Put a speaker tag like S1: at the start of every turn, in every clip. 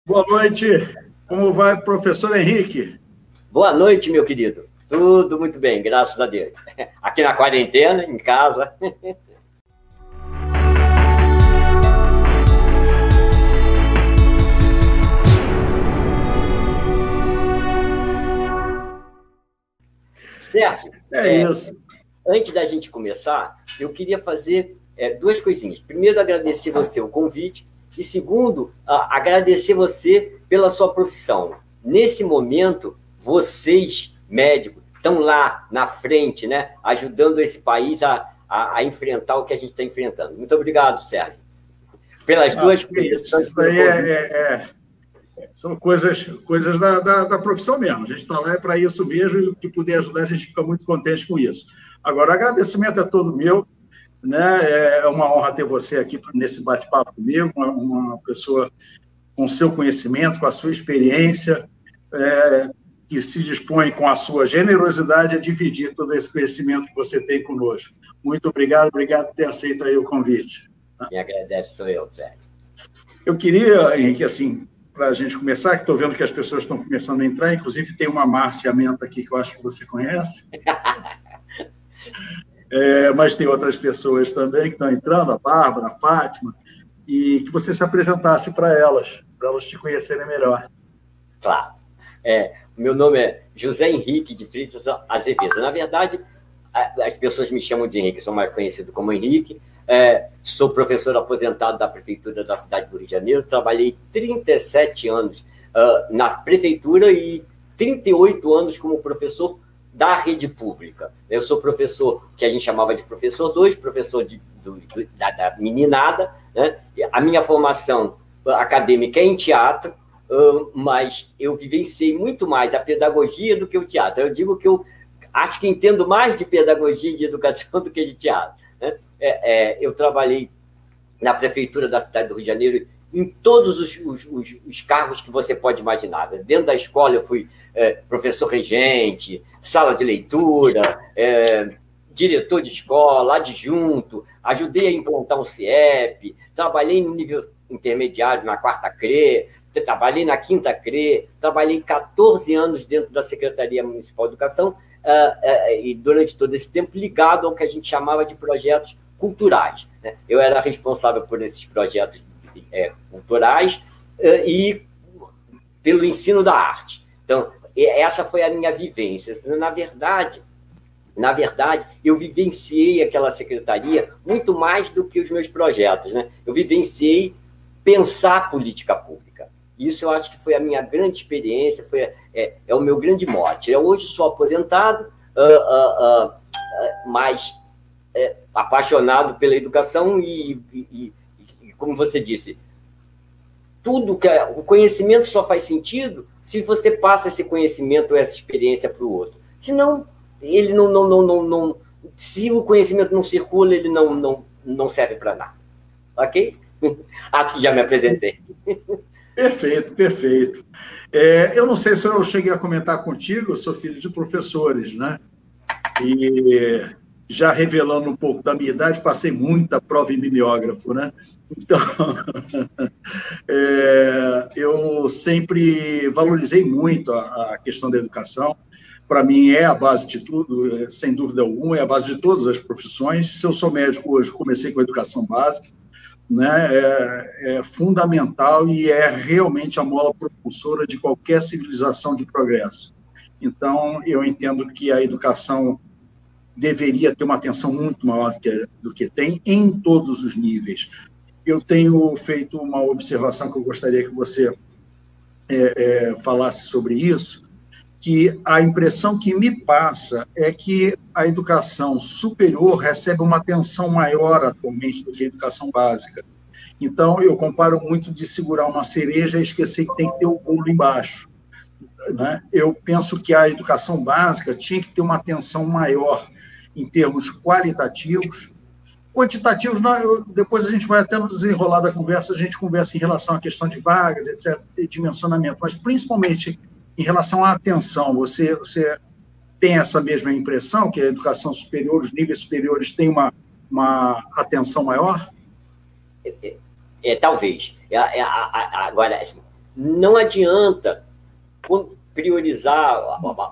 S1: Boa noite. Como vai, professor Henrique?
S2: Boa noite, meu querido. Tudo muito bem, graças a Deus. Aqui na quarentena, em casa. Sérgio,
S1: isso.
S2: Antes da gente começar, eu queria fazer duas coisinhas. Primeiro, agradecer você o convite. E segundo, agradecer você pela sua profissão. Nesse momento, vocês, médicos, estão lá na frente, né, ajudando esse país a enfrentar o que a gente está enfrentando. Muito obrigado, Sérgio, pelas duas coisas.
S1: Isso daí são coisas da profissão mesmo. A gente está lá para isso mesmo, e o que puder ajudar, a gente fica muito contente com isso. Agora, o agradecimento é todo meu, né? É uma honra ter você aqui nesse bate-papo comigo, uma pessoa com seu conhecimento, com a sua experiência, que se dispõe com a sua generosidade a dividir todo esse conhecimento que você tem conosco. Muito obrigado por ter aceito aí o convite.
S2: Quem agradece sou eu, Sérgio.
S1: Eu queria, Henrique, assim, para a gente começar, que estou vendo que as pessoas estão começando a entrar, inclusive tem uma Márcia Menta aqui que eu acho que você conhece. Mas tem outras pessoas também que estão entrando, a Bárbara, a Fátima, e que você se apresentasse para elas te conhecerem melhor.
S2: Claro. Meu nome é José Henrique de Freitas Azevedo. Na verdade, as pessoas me chamam de Henrique, sou mais conhecido como Henrique. Sou professor aposentado da Prefeitura da cidade do Rio de Janeiro. Trabalhei 37 anos na Prefeitura e 38 anos como professor da rede pública. Eu sou professor, que a gente chamava de professor 2, professor da meninada, né? A minha formação acadêmica é em teatro, mas eu vivenciei muito mais a pedagogia do que o teatro. Eu digo que eu acho que entendo mais de pedagogia e de educação do que de teatro, né? Eu trabalhei na Prefeitura da cidade do Rio de Janeiro em todos os cargos que você pode imaginar. Dentro da escola eu fui professor regente, sala de leitura, diretor de escola, adjunto, ajudei a implantar um CIEP, trabalhei no nível intermediário, na 4ª CRE, trabalhei na 5ª CRE, trabalhei 14 anos dentro da Secretaria Municipal de Educação, e durante todo esse tempo ligado ao que a gente chamava de projetos culturais, né? Eu era responsável por esses projetos culturais e pelo ensino da arte. Então, essa foi a minha vivência. Na verdade, eu vivenciei aquela secretaria muito mais do que os meus projetos, né? Eu vivenciei pensar política pública. Isso eu acho que foi a minha grande experiência, é o meu grande mote. Eu hoje sou aposentado, mas apaixonado pela educação e, como você disse, o conhecimento só faz sentido se você passa esse conhecimento, essa experiência para o outro. Senão, ele não, se o conhecimento não circula, ele não serve para nada. Ok? Aqui já me apresentei.
S1: Perfeito. Eu não sei se eu cheguei a comentar contigo, eu sou filho de professores, né? E já revelando um pouco da minha idade, passei muita prova em mimeógrafo, né? Então, eu sempre valorizei muito a questão da educação. Para mim, é a base de tudo, sem dúvida alguma, é a base de todas as profissões. Se eu sou médico hoje, comecei com a educação básica, né? É fundamental e é realmente a mola propulsora de qualquer civilização de progresso. Então, eu entendo que a educação deveria ter uma atenção muito maior do que tem em todos os níveis. Eu tenho feito uma observação que eu gostaria que você falasse sobre isso, que a impressão que me passa é que a educação superior recebe uma atenção maior atualmente do que a educação básica. Então, eu comparo muito de segurar uma cereja e esquecer que tem que ter o bolo embaixo, né? Eu penso que a educação básica tinha que ter uma atenção maior em termos qualitativos. Quantitativos, depois a gente vai até no desenrolar da conversa, a gente conversa em relação à questão de vagas, etc., e dimensionamento, mas principalmente em relação à atenção. Você tem essa mesma impressão, que a educação superior, os níveis superiores têm uma atenção maior?
S2: Talvez. Agora, assim, não adianta priorizar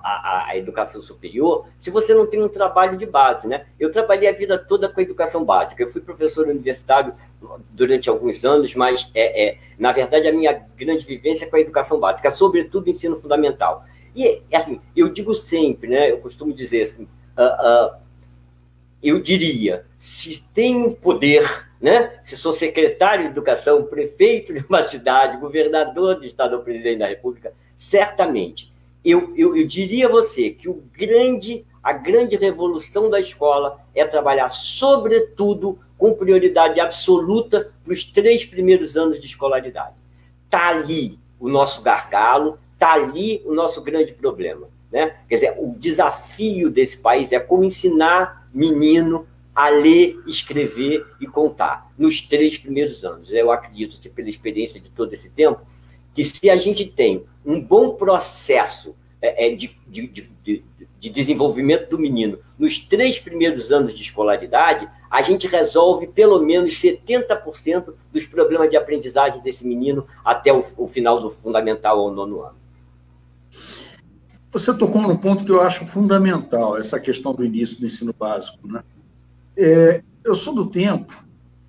S2: a educação superior se você não tem um trabalho de base, né? Eu trabalhei a vida toda com a educação básica. Eu fui professor universitário durante alguns anos, mas, na verdade, a minha grande vivência é com a educação básica, sobretudo o ensino fundamental. E, assim, eu digo sempre, né? Eu costumo dizer assim, eu diria, se tem poder, né? Se sou secretário de educação, prefeito de uma cidade, governador do estado ou presidente da República, certamente, eu diria a você que a grande revolução da escola é trabalhar, sobretudo, com prioridade absoluta para os 3 primeiros anos de escolaridade. Está ali o nosso gargalo, está ali o nosso grande problema, né? Quer dizer, o desafio desse país é como ensinar menino a ler, escrever e contar nos 3 primeiros anos. Eu acredito que, pela experiência de todo esse tempo, que se a gente tem um bom processo de desenvolvimento do menino nos 3 primeiros anos de escolaridade, a gente resolve pelo menos 70% dos problemas de aprendizagem desse menino até o final do fundamental ou 9º ano.
S1: Você tocou num ponto que eu acho fundamental, essa questão do início do ensino básico, né? Eu sou do tempo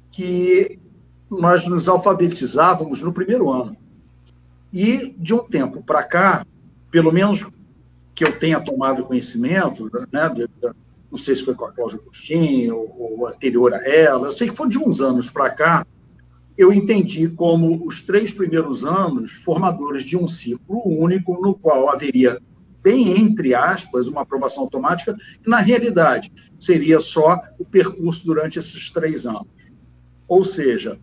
S1: que nós nos alfabetizávamos no 1º ano. E, de um tempo para cá, pelo menos que eu tenha tomado conhecimento, né, não sei se foi com a Cláudia Agostinho ou anterior a ela, eu sei que foi de uns anos para cá, eu entendi como os 3 primeiros anos formadores de um ciclo único, no qual haveria, bem entre aspas, uma aprovação automática, e, na realidade, seria só o percurso durante esses 3 anos. Ou seja,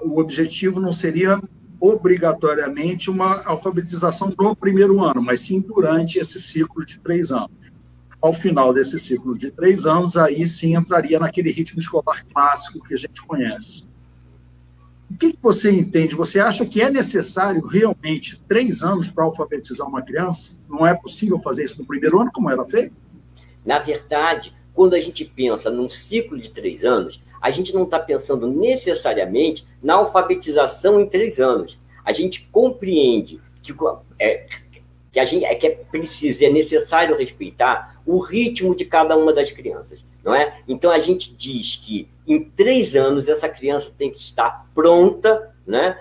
S1: o objetivo não seria obrigatoriamente uma alfabetização no 1º ano, mas sim durante esse ciclo de 3 anos. Ao final desse ciclo de 3 anos, aí sim entraria naquele ritmo escolar clássico que a gente conhece. O que você entende? Você acha que é necessário realmente 3 anos para alfabetizar uma criança? Não é possível fazer isso no 1º ano, como era feito?
S2: Na verdade, quando a gente pensa num ciclo de 3 anos, a gente não está pensando necessariamente na alfabetização em 3 anos. A gente compreende que é necessário respeitar o ritmo de cada uma das crianças, não é? Então, a gente diz que em 3 anos essa criança tem que estar pronta, né,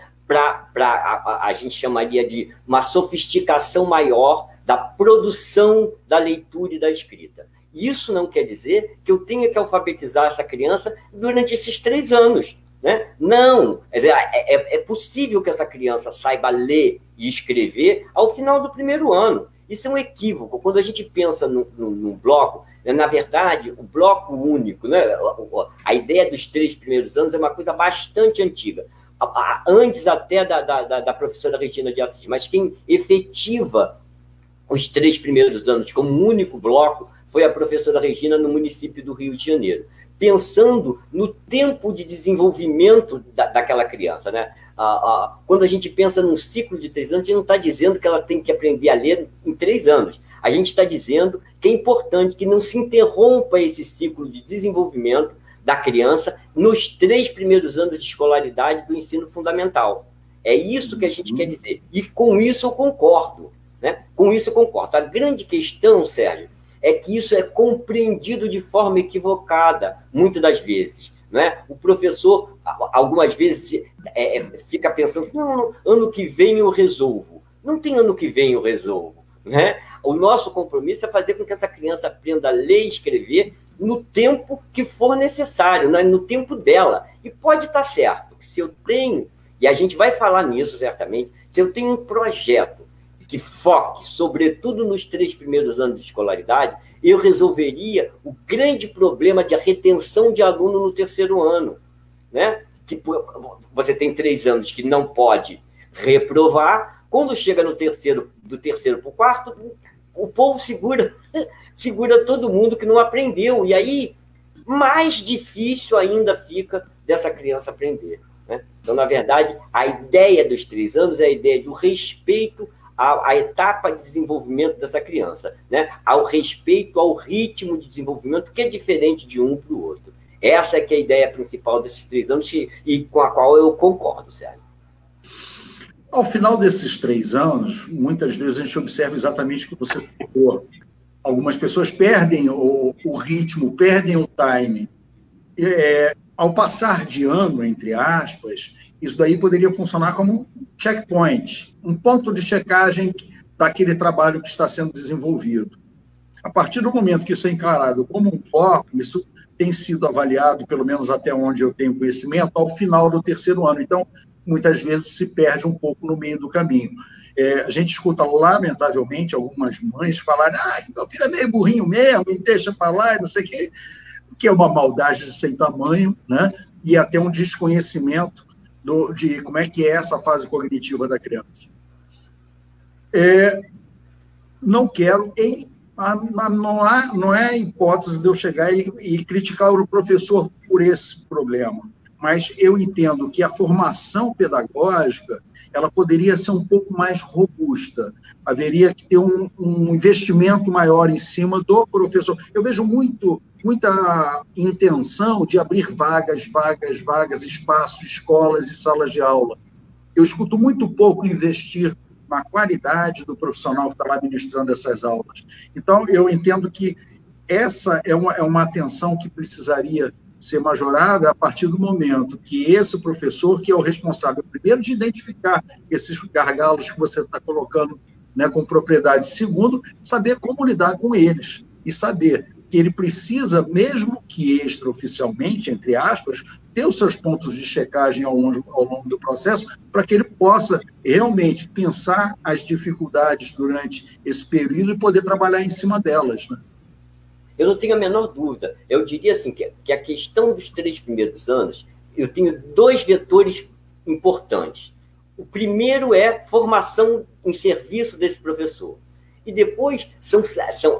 S2: a gente chamaria de uma sofisticação maior da produção da leitura e da escrita. Isso não quer dizer que eu tenha que alfabetizar essa criança durante esses 3 anos, né? Não, é possível que essa criança saiba ler e escrever ao final do 1º ano. Isso é um equívoco. Quando a gente pensa num bloco, na verdade, o bloco único, né? A ideia dos 3 primeiros anos é uma coisa bastante antiga, antes até da professora Regina de Assis, mas quem efetiva os 3 primeiros anos como um único bloco foi a professora Regina no município do Rio de Janeiro, pensando no tempo de desenvolvimento daquela criança, né? Quando a gente pensa num ciclo de 3 anos, a gente não está dizendo que ela tem que aprender a ler em 3 anos. A gente está dizendo que é importante que não se interrompa esse ciclo de desenvolvimento da criança nos 3 primeiros anos de escolaridade do ensino fundamental. É isso que a gente quer dizer. E com isso eu concordo, né? Com isso eu concordo. A grande questão, Sérgio, é que isso é compreendido de forma equivocada, muitas das vezes, né? O professor, algumas vezes, fica pensando assim, não, ano que vem eu resolvo. Não tem ano que vem eu resolvo, né? O nosso compromisso é fazer com que essa criança aprenda a ler e escrever no tempo que for necessário, né? No tempo dela. E pode estar certo, se eu tenho, e a gente vai falar nisso certamente, se eu tenho um projeto que foque, sobretudo nos 3 primeiros anos de escolaridade, eu resolveria o grande problema de retenção de aluno no 3º ano, né? Que você tem 3 anos que não pode reprovar, quando chega no do 3º para o 4º, o povo segura todo mundo que não aprendeu, e aí mais difícil ainda fica dessa criança aprender, né? Então, na verdade, a ideia dos 3 anos é a ideia do respeito a etapa de desenvolvimento dessa criança, né? Ao respeito ao ritmo de desenvolvimento, que é diferente de um para o outro. Essa é que é a ideia principal desses 3 anos e com a qual eu concordo, Sérgio.
S1: Ao final desses 3 anos, muitas vezes a gente observa exatamente o que você falou. Algumas pessoas perdem o ritmo, perdem o time. Ao passar de ano, entre aspas, isso daí poderia funcionar como um checkpoint, um ponto de checagem daquele trabalho que está sendo desenvolvido. A partir do momento que isso é encarado como um foco, isso tem sido avaliado, pelo menos até onde eu tenho conhecimento, ao final do 3º ano. Então, muitas vezes se perde um pouco no meio do caminho. A gente escuta, lamentavelmente, algumas mães falarem que meu filho é meio burrinho mesmo, me deixa para lá, e não sei o quê, que é uma maldade sem tamanho, né? E até um desconhecimento de como é que é essa fase cognitiva da criança. Não quero, não é hipótese de eu chegar e criticar o professor por esse problema, mas eu entendo que a formação pedagógica ela poderia ser um pouco mais robusta, haveria que ter um investimento maior em cima do professor. Eu vejo muita intenção de abrir vagas, espaços, escolas e salas de aula. Eu escuto muito pouco investir na qualidade do profissional que está lá ministrando essas aulas. Então, eu entendo que essa é uma atenção que precisaria ser majorada a partir do momento que esse professor, que é o responsável, primeiro, de identificar esses gargalos que você está colocando, né, com propriedade, segundo, saber como lidar com eles e saber que ele precisa, mesmo que extraoficialmente, entre aspas, ter os seus pontos de checagem ao longo do processo, para que ele possa realmente pensar as dificuldades durante esse período e poder trabalhar em cima delas, né?
S2: Eu não tenho a menor dúvida. Eu diria assim que a questão dos 3 primeiros anos, eu tenho 2 vetores importantes. O primeiro é formação em serviço desse professor. E depois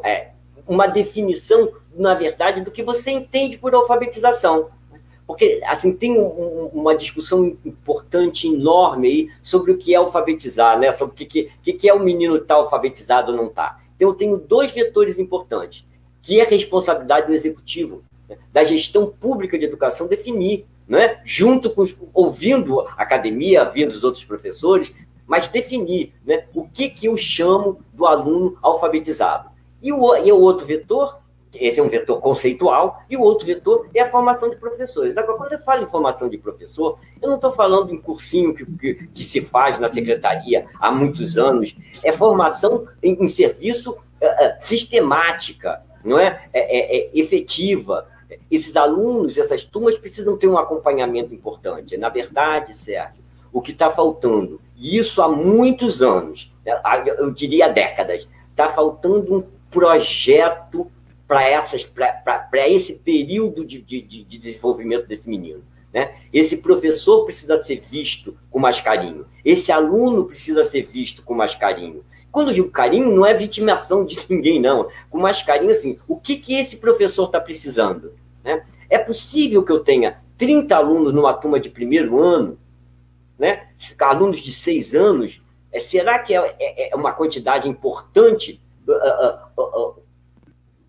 S2: é uma definição, na verdade, do que você entende por alfabetização. Porque assim, tem uma discussão importante, enorme aí, sobre o que é alfabetizar, né? Sobre o que é o menino estar alfabetizado ou não estar. Então, eu tenho 2 vetores importantes, que é a responsabilidade do executivo, né, da gestão pública de educação, definir, né, junto com ouvindo a academia, ouvindo os outros professores, mas definir, né, o que eu chamo do aluno alfabetizado. E o outro vetor, esse é um vetor conceitual, e o outro vetor é a formação de professores. Agora, quando eu falo em formação de professor, eu não estou falando em cursinho que se faz na secretaria há muitos anos, é formação em serviço sistemática, não é? Efetiva. Esses alunos, essas turmas precisam ter um acompanhamento importante. Na verdade, Sérgio, o que está faltando, e isso há muitos anos, eu diria décadas, está faltando um projeto para esse período de desenvolvimento desse menino, né? Esse professor precisa ser visto com mais carinho, esse aluno precisa ser visto com mais carinho. Quando eu digo carinho, não é vitimação de ninguém, não. Com mais carinho, assim, o que esse professor está precisando, né? É possível que eu tenha 30 alunos numa turma de 1º ano, né? Alunos de 6 anos, será que é uma quantidade importante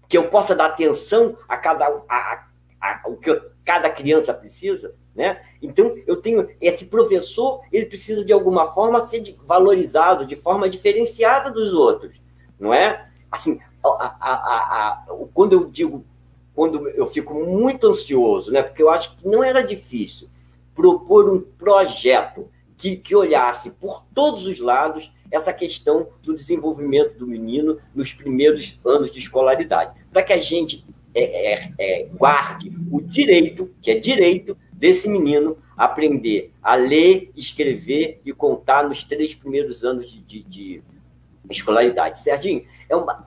S2: que eu possa dar atenção o que cada criança precisa, né? Então, eu tenho esse professor, ele precisa de alguma forma ser valorizado de forma diferenciada dos outros, não é? Assim, quando eu fico muito ansioso, né? Porque eu acho que não era difícil propor um projeto que olhasse por todos os lados essa questão do desenvolvimento do menino nos primeiros anos de escolaridade, para que a gente guarde o direito, que é direito desse menino aprender a ler, escrever e contar nos 3 primeiros anos de escolaridade. Serginho,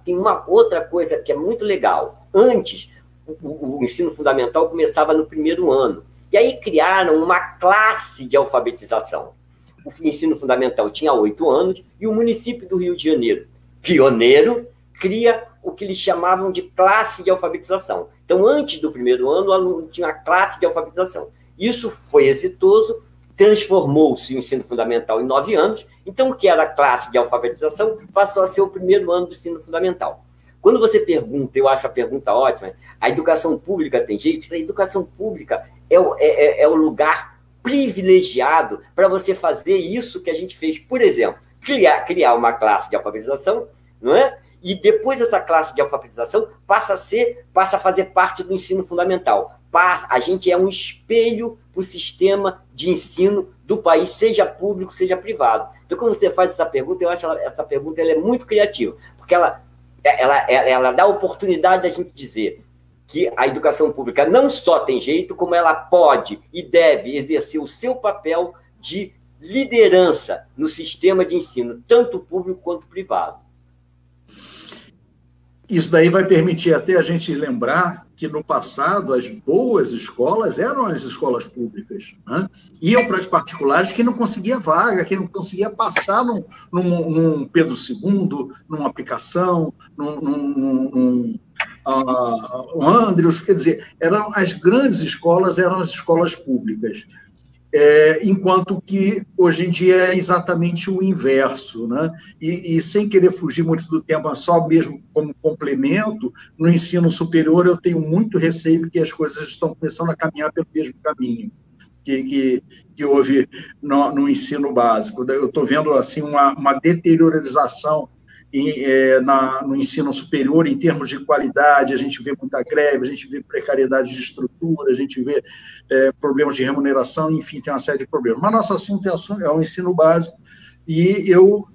S2: tem uma outra coisa que é muito legal. Antes, o ensino fundamental começava no 1º ano, e aí criaram uma classe de alfabetização. O ensino fundamental tinha 8 anos, e o município do Rio de Janeiro, pioneiro, cria o que eles chamavam de classe de alfabetização. Então, antes do 1º ano, o aluno tinha a classe de alfabetização. Isso foi exitoso, transformou-se o ensino fundamental em 9 anos, então o que era a classe de alfabetização passou a ser o 1º ano do ensino fundamental. Quando você pergunta, eu acho a pergunta ótima, a educação pública tem jeito? A educação pública é o lugar privilegiado para você fazer isso que a gente fez, por exemplo, criar uma classe de alfabetização, não é? E depois essa classe de alfabetização passa a fazer parte do ensino fundamental. A gente é um espelho para o sistema de ensino do país, seja público, seja privado. Então, quando você faz essa pergunta, eu acho essa pergunta ela é muito criativa, porque ela dá a oportunidade da gente dizer que a educação pública não só tem jeito, como ela pode e deve exercer o seu papel de liderança no sistema de ensino, tanto público quanto privado.
S1: Isso daí vai permitir até a gente lembrar que, no passado, as boas escolas eram as escolas públicas, né? Iam para as particulares que não conseguia vaga, que não conseguia passar num Pedro II, numa aplicação, num Andrews, quer dizer, as grandes escolas eram as escolas públicas. Enquanto que hoje em dia é exatamente o inverso, né? E sem querer fugir muito do tema, só mesmo como complemento, no ensino superior eu tenho muito receio que as coisas estão começando a caminhar pelo mesmo caminho que houve no ensino básico. Eu estou vendo assim uma deteriorização no ensino superior, em termos de qualidade. A gente vê muita greve, a gente vê precariedade de estrutura, a gente vê problemas de remuneração, enfim, tem uma série de problemas. Mas nosso assunto é o ensino básico, e eu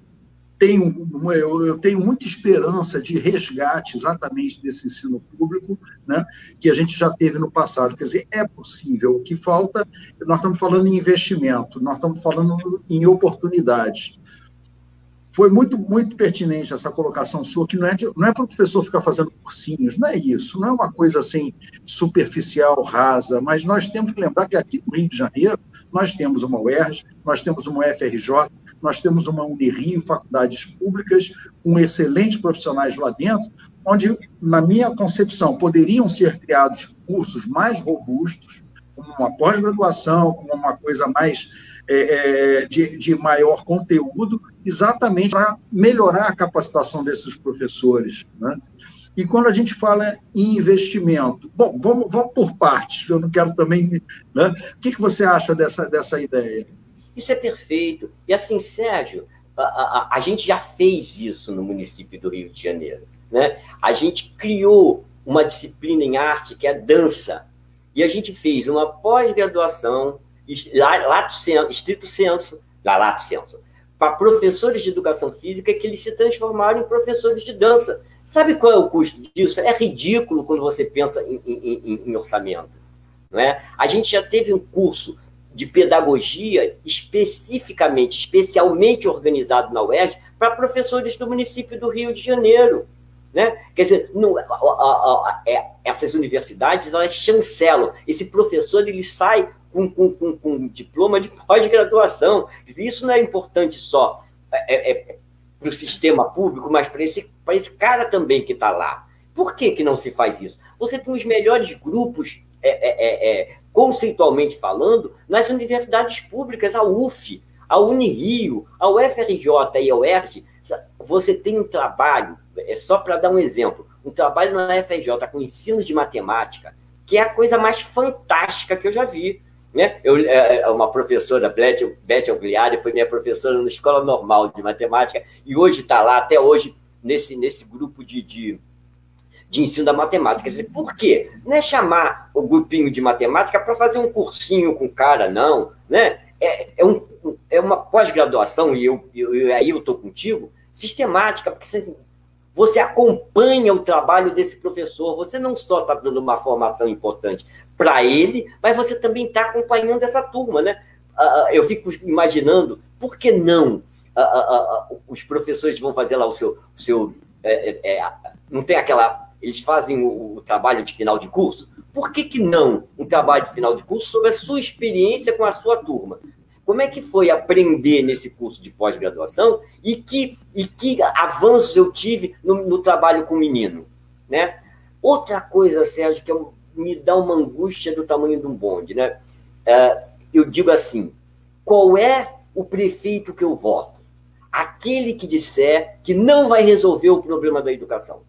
S1: tenho muita esperança de resgate exatamente desse ensino público, né, que a gente já teve no passado. Quer dizer, é possível. O que falta, nós estamos falando em investimento, nós estamos falando em oportunidades. Foi muito, muito pertinente essa colocação sua, que não é para o professor ficar fazendo cursinhos, não é isso, não é uma coisa assim superficial, rasa, mas nós temos que lembrar que aqui no Rio de Janeiro nós temos uma UERJ, nós temos uma UFRJ, nós temos uma Unirio, faculdades públicas, com excelentes profissionais lá dentro, onde, na minha concepção, poderiam ser criados cursos mais robustos, como uma pós-graduação, como uma coisa mais de maior conteúdo, exatamente para melhorar a capacitação desses professores, né? E quando a gente fala em investimento, bom, vamos por partes, eu não quero também, né? O que você acha dessa ideia?
S2: Isso é perfeito. E assim, Sérgio, a gente já fez isso no município do Rio de Janeiro, né? A gente criou uma disciplina em arte que é dança, e a gente fez uma pós-graduação estrito sensu, para professores de educação física, que eles se transformaram em professores de dança. Sabe qual é o custo disso? É ridículo quando você pensa em orçamento, não é? A gente já teve um curso de pedagogia especialmente organizado na UERJ para professores do município do Rio de Janeiro, né? Quer dizer, essas universidades, elas chancelam. Esse professor, ele sai com diploma de pós-graduação. Isso não é importante só para o sistema público, mas para esse cara também que está lá. Por que não se faz isso? Você tem os melhores grupos, conceitualmente falando, nas universidades públicas, a UF, a Unirio, a UFRJ e a UERJ. Você tem um trabalho, só para dar um exemplo, um trabalho na UFRJ com ensino de matemática, que é a coisa mais fantástica que eu já vi, né? Uma professora, Beth Aguiliari, foi minha professora na Escola Normal de Matemática, e hoje está lá, até hoje, nesse grupo de ensino da matemática. Quer dizer, por quê? Não é chamar o grupinho de matemática para fazer um cursinho com o cara, não, né? É uma pós-graduação, e aí eu estou contigo, sistemática, porque você acompanha o trabalho desse professor, você não só está dando uma formação importante para ele, mas você também está acompanhando essa turma, né? Eu fico imaginando, por que não os professores vão fazer lá o seu não tem aquela... Eles fazem o trabalho de final de curso? Por que não um trabalho de final de curso sobre a sua experiência com a sua turma? Como é que foi aprender nesse curso de pós-graduação e que avanços eu tive no trabalho com o menino, né? Outra coisa, Sérgio, que me dá uma angústia do tamanho de um bonde, né? Eu digo assim, qual é o prefeito que eu voto? Aquele que disser que não vai resolver o problema da educação.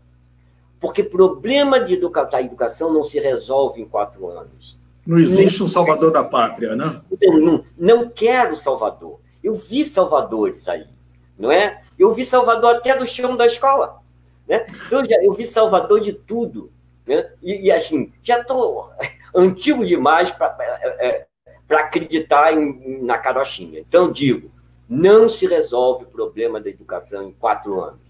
S2: Porque problema da educação não se resolve em 4 anos.
S1: Não existe um salvador da pátria, né?
S2: Eu não quero Salvador. Eu vi salvadores aí, não é? Eu vi Salvador até do chão da escola, né? Eu vi Salvador de tudo, né? E assim, já estou antigo demais para acreditar na carochinha. Então, digo, não se resolve o problema da educação em 4 anos.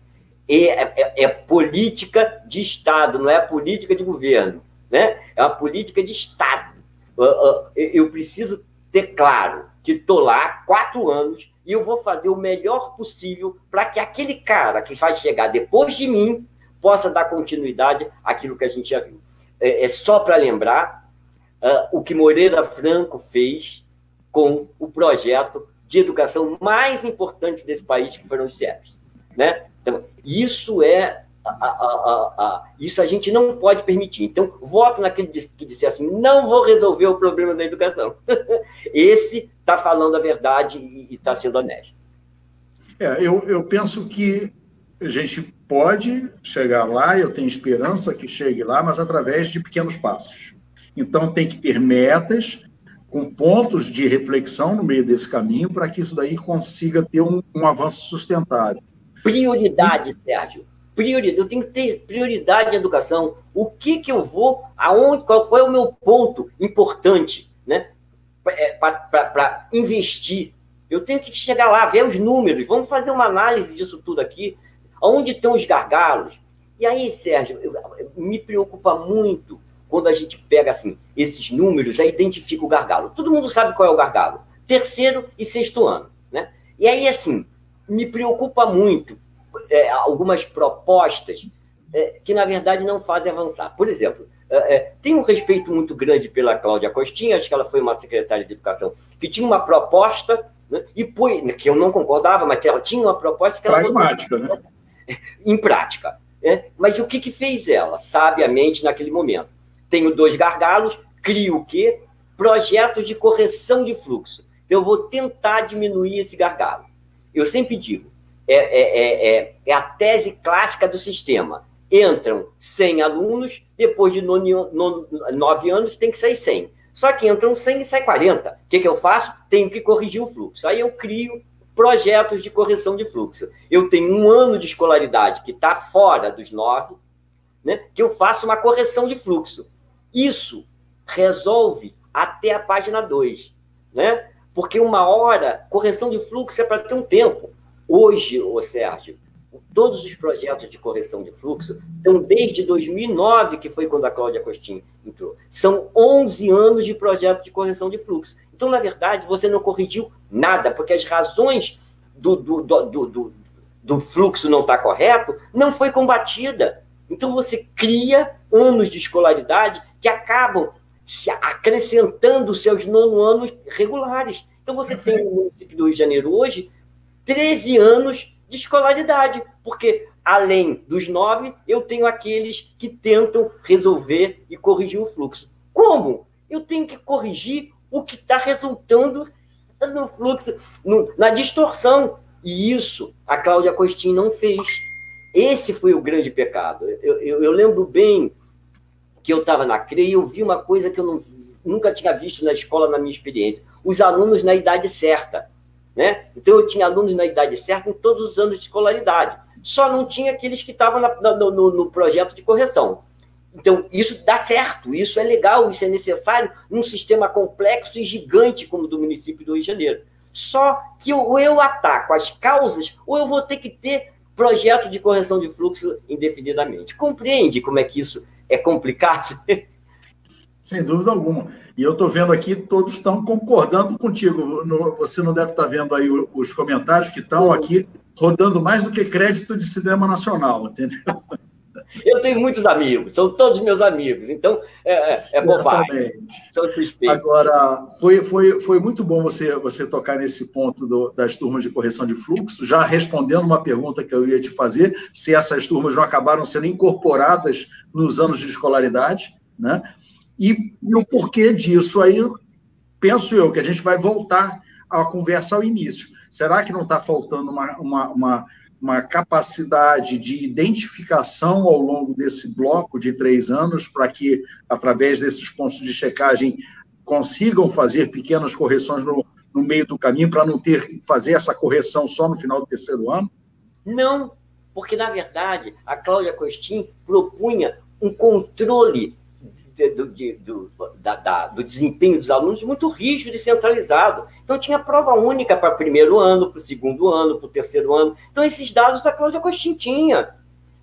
S2: É política de Estado, não é política de governo, né? É uma política de Estado. Eu preciso ter claro que estou lá há 4 anos e eu vou fazer o melhor possível para que aquele cara que vai chegar depois de mim possa dar continuidade àquilo que a gente já viu. É só para lembrar o que Moreira Franco fez com o projeto de educação mais importante desse país, que foram os CIEPs, né? Então, isso a gente não pode permitir. Então, voto naquele que disse assim, não vou resolver o problema da educação. Esse está falando a verdade e está sendo honesto.
S1: Eu penso que a gente pode chegar lá, eu tenho esperança que chegue lá, mas através de pequenos passos. Então, tem que ter metas com pontos de reflexão no meio desse caminho para que isso daí consiga ter um avanço sustentável.
S2: Prioridade, Sérgio. Prioridade. Eu tenho que ter prioridade na educação. O que eu vou, qual é o meu ponto importante, né? Para investir. Eu tenho que chegar lá, ver os números, vamos fazer uma análise disso tudo aqui. Onde estão os gargalos? E aí, Sérgio, me preocupa muito quando a gente pega assim, esses números, aí identifica o gargalo. Todo mundo sabe qual é o gargalo. 3º e 6º ano, né? E aí, assim, me preocupa muito algumas propostas que, na verdade, não fazem avançar. Por exemplo, tenho um respeito muito grande pela Cláudia Costinha, acho que ela foi uma secretária de educação, que tinha uma proposta, né, que eu não concordava, mas ela tinha uma proposta que ela...
S1: Pragmática, né?
S2: Em prática. Mas o que fez ela, sabiamente, naquele momento? Tenho 2 gargalos, crio o quê? Projetos de correção de fluxo. Então, eu vou tentar diminuir esse gargalo. Eu sempre digo, é a tese clássica do sistema. Entram 100 alunos, depois de 9 anos tem que sair 100. Só que entram 100 e sai 40. O que eu faço? Tenho que corrigir o fluxo. Aí eu crio projetos de correção de fluxo. Eu tenho 1 ano de escolaridade que está fora dos 9, né, que eu faço uma correção de fluxo. Isso resolve até a página 2, né? Porque uma hora, correção de fluxo é para ter um tempo. Hoje, Sérgio, todos os projetos de correção de fluxo estão desde 2009, que foi quando a Cláudia Costinha entrou. São 11 anos de projeto de correção de fluxo. Então, na verdade, você não corrigiu nada, porque as razões do fluxo não estar correto não foi combatida. Então, você cria anos de escolaridade que acabam se acrescentando os seus 9º anos regulares. Então, você tem no município do Rio de Janeiro hoje 13 anos de escolaridade, porque além dos 9, eu tenho aqueles que tentam resolver e corrigir o fluxo. Como? Eu tenho que corrigir o que está resultando no fluxo, na distorção. E isso a Cláudia Costin não fez. Esse foi o grande pecado. Eu lembro bem que eu estava na CREI e eu vi uma coisa que eu nunca tinha visto na escola, na minha experiência. Os alunos na idade certa, né? Então, eu tinha alunos na idade certa em todos os anos de escolaridade. Só não tinha aqueles que estavam no projeto de correção. Então, isso dá certo, isso é legal, isso é necessário num sistema complexo e gigante como o do município do Rio de Janeiro. Só que ou eu ataco as causas, ou eu vou ter que ter projeto de correção de fluxo indefinidamente. Compreende como é que isso é complicado?
S1: Sem dúvida alguma. E eu estou vendo aqui, todos estão concordando contigo. Você não deve estar vendo aí os comentários que estão aqui rodando mais do que crédito de cinema nacional, entendeu?
S2: Eu tenho muitos amigos, são todos meus amigos, então é bobagem. São suspeitos.
S1: Agora, foi muito bom você tocar nesse ponto das turmas de correção de fluxo, já respondendo uma pergunta que eu ia te fazer, se essas turmas não acabaram sendo incorporadas nos anos de escolaridade, né? E o porquê disso aí, penso eu, que a gente vai voltar a conversa ao início. Será que não está faltando uma capacidade de identificação ao longo desse bloco de 3 anos, para que, através desses pontos de checagem, consigam fazer pequenas correções no meio do caminho para não ter que fazer essa correção só no final do terceiro ano?
S2: Não, porque, na verdade, a Cláudia Costin propunha um controle do desempenho dos alunos muito rígido e centralizado. Então, tinha prova única para o primeiro ano, para o segundo ano, para o terceiro ano. Então, esses dados a Cláudia Costin tinha.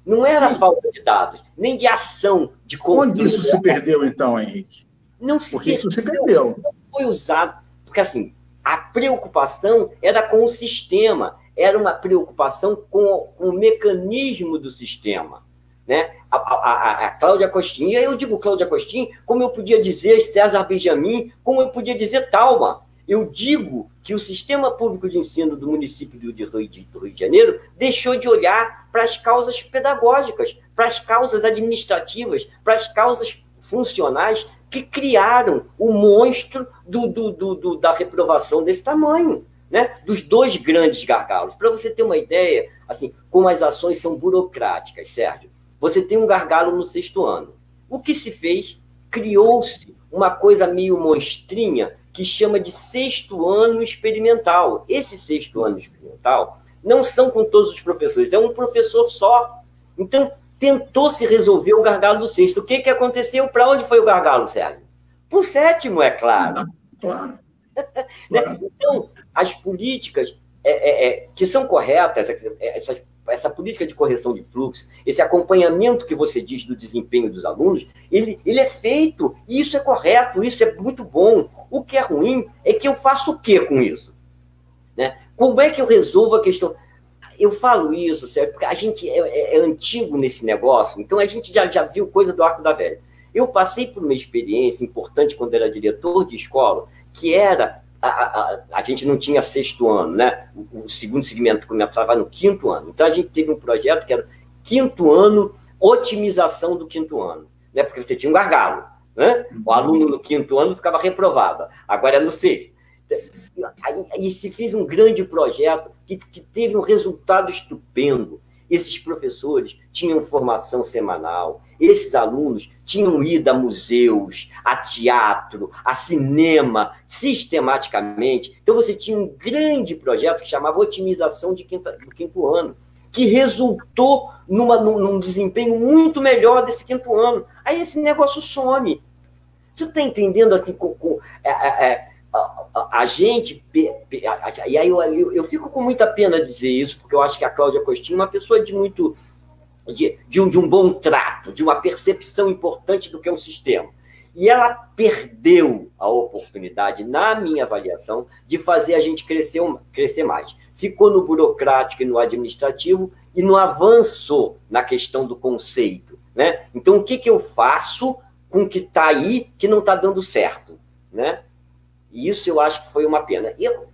S2: Não era falta de dados, nem de ação, de controle.
S1: Onde isso se perdeu, então, Henrique?
S2: Não se
S1: porque isso se perdeu.
S2: Não foi usado. Porque, assim, a preocupação era com o sistema, era uma preocupação com o mecanismo do sistema. Né? A Cláudia Costin, e aí eu digo Cláudia Costin, como eu podia dizer César Benjamin, como eu podia dizer Thalma. Eu digo que o sistema público de ensino do município do Rio de Janeiro deixou de olhar para as causas pedagógicas, para as causas administrativas, para as causas funcionais que criaram o monstro da reprovação desse tamanho, né? Dos dois grandes gargalos. Para você ter uma ideia, assim, como as ações são burocráticas, Sérgio, você tem um gargalo no sexto ano. O que se fez? Criou-se uma coisa meio monstrinha que chama de sexto ano experimental. Esse sexto ano experimental não são com todos os professores, é um professor só. Então, tentou-se resolver o gargalo do sexto. O que aconteceu? Para onde foi o gargalo, Sérgio? Para o sétimo, é claro.
S1: Claro.
S2: Então, as políticas que são corretas, essa política de correção de fluxo, esse acompanhamento que você diz do desempenho dos alunos, ele é feito, e isso é correto, isso é muito bom. O que é ruim é que eu faço o quê com isso? Né? Como é que eu resolvo a questão? Eu falo isso, Sérgio, porque a gente é antigo nesse negócio, então a gente já viu coisa do Arco da Velha. Eu passei por uma experiência importante quando era diretor de escola, que era... A gente não tinha sexto ano, né? O segundo segmento começava no quinto ano. Então, a gente teve um projeto que era quinto ano, otimização do quinto ano. Né? Porque você tinha um gargalo. Né? O aluno no quinto ano ficava reprovado. Agora é no sexto. Aí se fez um grande projeto que teve um resultado estupendo. Esses professores tinham formação semanal, esses alunos tinham ido a museus, a teatro, a cinema, sistematicamente. Então, você tinha um grande projeto que chamava Otimização do Quinto Ano, que resultou num desempenho muito melhor desse quinto ano. Aí esse negócio some. Você está entendendo assim, a gente... E aí eu fico com muita pena de dizer isso, porque eu acho que a Cláudia Costin é uma pessoa de um bom trato, de uma percepção importante do que é o sistema. E ela perdeu a oportunidade, na minha avaliação, de fazer a gente crescer mais. Ficou no burocrático e no administrativo e não avançou na questão do conceito. Né? Então, o que eu faço com o que está aí que não está dando certo? Né? E isso eu acho que foi uma pena. E eu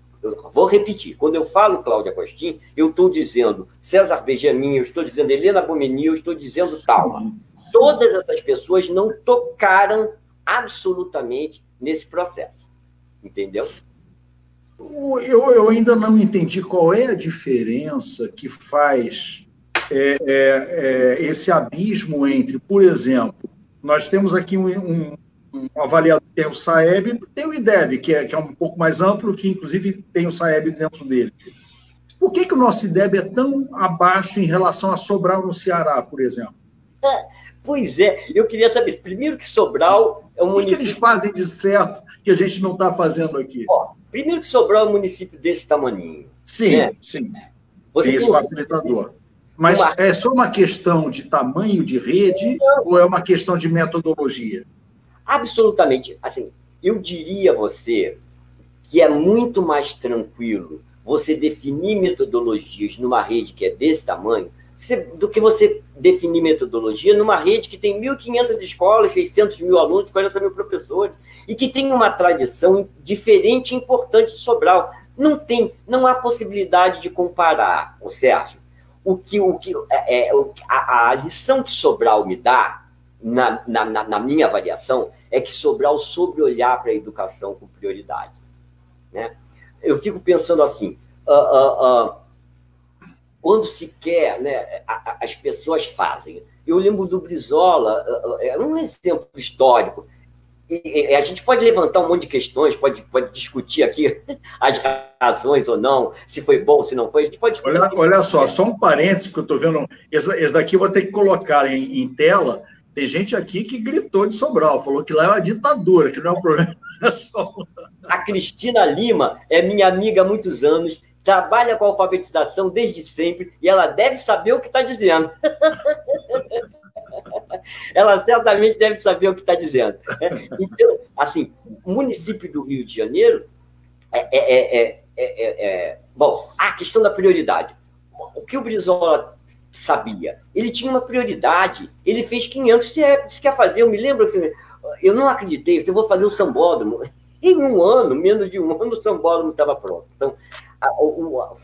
S2: vou repetir, quando eu falo Cláudia Costin, eu estou dizendo César Benjamin, eu estou dizendo Helena Bomeni, eu estou dizendo Thalma. Todas essas pessoas não tocaram absolutamente nesse processo. Entendeu?
S1: Eu ainda não entendi qual é a diferença que faz esse abismo entre, por exemplo, nós temos aqui um avaliador, tem o SAEB, tem o IDEB, que é um pouco mais amplo, que inclusive tem o SAEB dentro dele. Por que o nosso IDEB é tão abaixo em relação a Sobral no Ceará, por exemplo?
S2: Pois é, eu queria saber, primeiro que Sobral é um município...
S1: O que eles fazem de certo que a gente não está fazendo aqui?
S2: Primeiro que Sobral é um município desse tamaninho.
S1: Sim, né? Sim. Tem esse facilitador. Mas é só uma questão de tamanho de rede ou é uma questão de metodologia?
S2: Absolutamente. Assim, eu diria a você que é muito mais tranquilo você definir metodologias numa rede que é desse tamanho do que você definir metodologia numa rede que tem 1.500 escolas, 600 mil alunos, 40 mil professores, e que tem uma tradição diferente e importante de Sobral. Não há possibilidade de comparar, Sérgio. A lição que Sobral me dá, na minha avaliação, é que Sobral soube olhar para a educação com prioridade. Né? Eu fico pensando assim, quando se quer, né, as pessoas fazem. Eu lembro do Brizola, é um exemplo histórico. a gente pode levantar um monte de questões, pode discutir aqui as razões ou não, se foi bom, se não foi, a gente pode discutir.
S1: Olha só um parênteses, que eu estou vendo, esse daqui eu vou ter que colocar em tela. Tem gente aqui que gritou de Sobral, falou que lá é uma ditadura, que não é um problema.
S2: A Cristina Lima é minha amiga há muitos anos, trabalha com alfabetização desde sempre, e ela deve saber o que está dizendo. Ela certamente deve saber o que está dizendo. Então, assim, o município do Rio de Janeiro bom, a questão da prioridade. O que o Brizola sabia? Ele tinha uma prioridade, ele fez 500, disse que ia fazer, eu me lembro, eu não acreditei, eu vou fazer o sambódromo. Em um ano, menos de um ano, o sambódromo estava pronto. Então,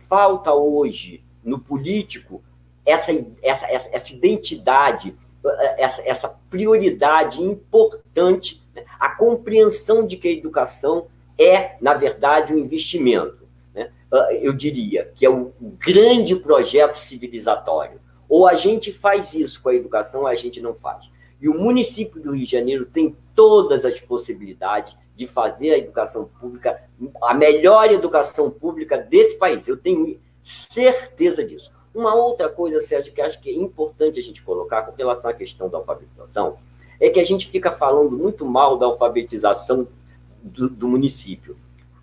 S2: falta hoje, no político, essa identidade, essa prioridade importante, né? A compreensão de que a educação é, na verdade, um investimento. Né? Eu diria que é um grande projeto civilizatório. Ou a gente faz isso com a educação, ou a gente não faz. E o município do Rio de Janeiro tem todas as possibilidades de fazer a educação pública, a melhor educação pública desse país. Eu tenho certeza disso. Uma outra coisa, Sérgio, que acho que é importante a gente colocar com relação à questão da alfabetização, é que a gente fica falando muito mal da alfabetização do município.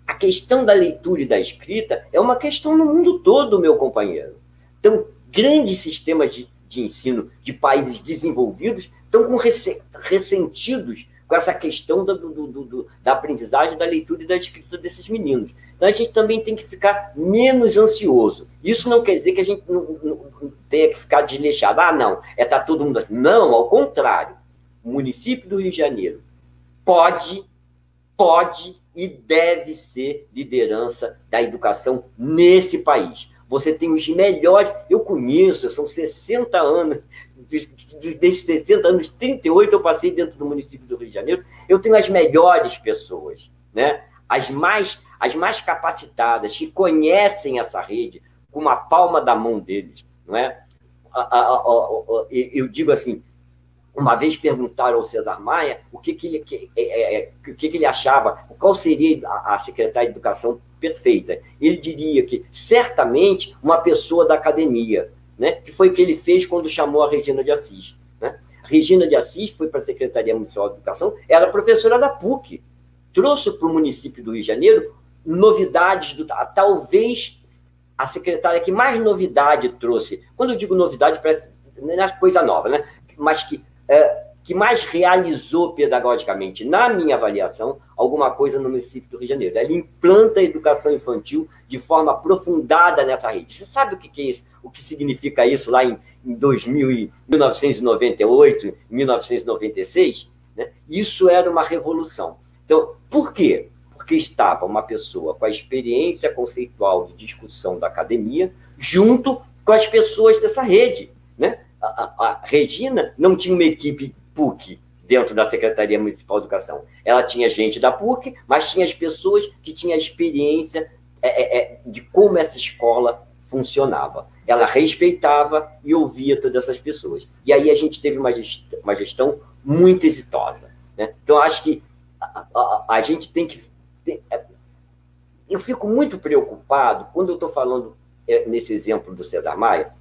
S2: A questão da leitura e da escrita é uma questão no mundo todo, meu companheiro. Então, grandes sistemas de ensino de países desenvolvidos estão ressentidos com essa questão da aprendizagem, da leitura e da escrita desses meninos. Então, a gente também tem que ficar menos ansioso. Isso não quer dizer que a gente não tenha que ficar desleixado. Ah, não, tá todo mundo assim. Não, ao contrário. O município do Rio de Janeiro pode e deve ser liderança da educação nesse país. Você tem os melhores... Eu conheço, são 60 anos... Desses 60 anos, 38 eu passei dentro do município do Rio de Janeiro, eu tenho as melhores pessoas, né? As mais capacitadas, que conhecem essa rede com a palma da mão deles, não é? Eu digo assim, uma vez perguntaram ao César Maia o que ele achava, qual seria a secretária de Educação perfeita. Ele diria que, certamente, uma pessoa da academia, né? Que foi o que ele fez quando chamou a Regina de Assis. Né? A Regina de Assis foi para a Secretaria Municipal de Educação, era professora da PUC, trouxe para o município do Rio de Janeiro novidades, talvez a secretária que mais novidade trouxe, quando eu digo novidade, parece não é coisa nova, né? Mas que mais realizou pedagogicamente, na minha avaliação, alguma coisa no município do Rio de Janeiro. Ela implanta a educação infantil de forma aprofundada nessa rede. Você sabe o que é isso? O que significa isso lá em 1998, 1996? Né? Isso era uma revolução. Então, por quê? Porque estava uma pessoa com a experiência conceitual de discussão da academia junto com as pessoas dessa rede. Né? A Regina não tinha uma equipe PUC dentro da Secretaria Municipal de Educação. Ela tinha gente da PUC, mas tinha as pessoas que tinham a experiência de como essa escola funcionava. Ela respeitava e ouvia todas essas pessoas. E aí a gente teve uma gestão muito exitosa. Né? Então, acho que a gente tem que... Eu fico muito preocupado quando eu estou falando nesse exemplo do César Maia,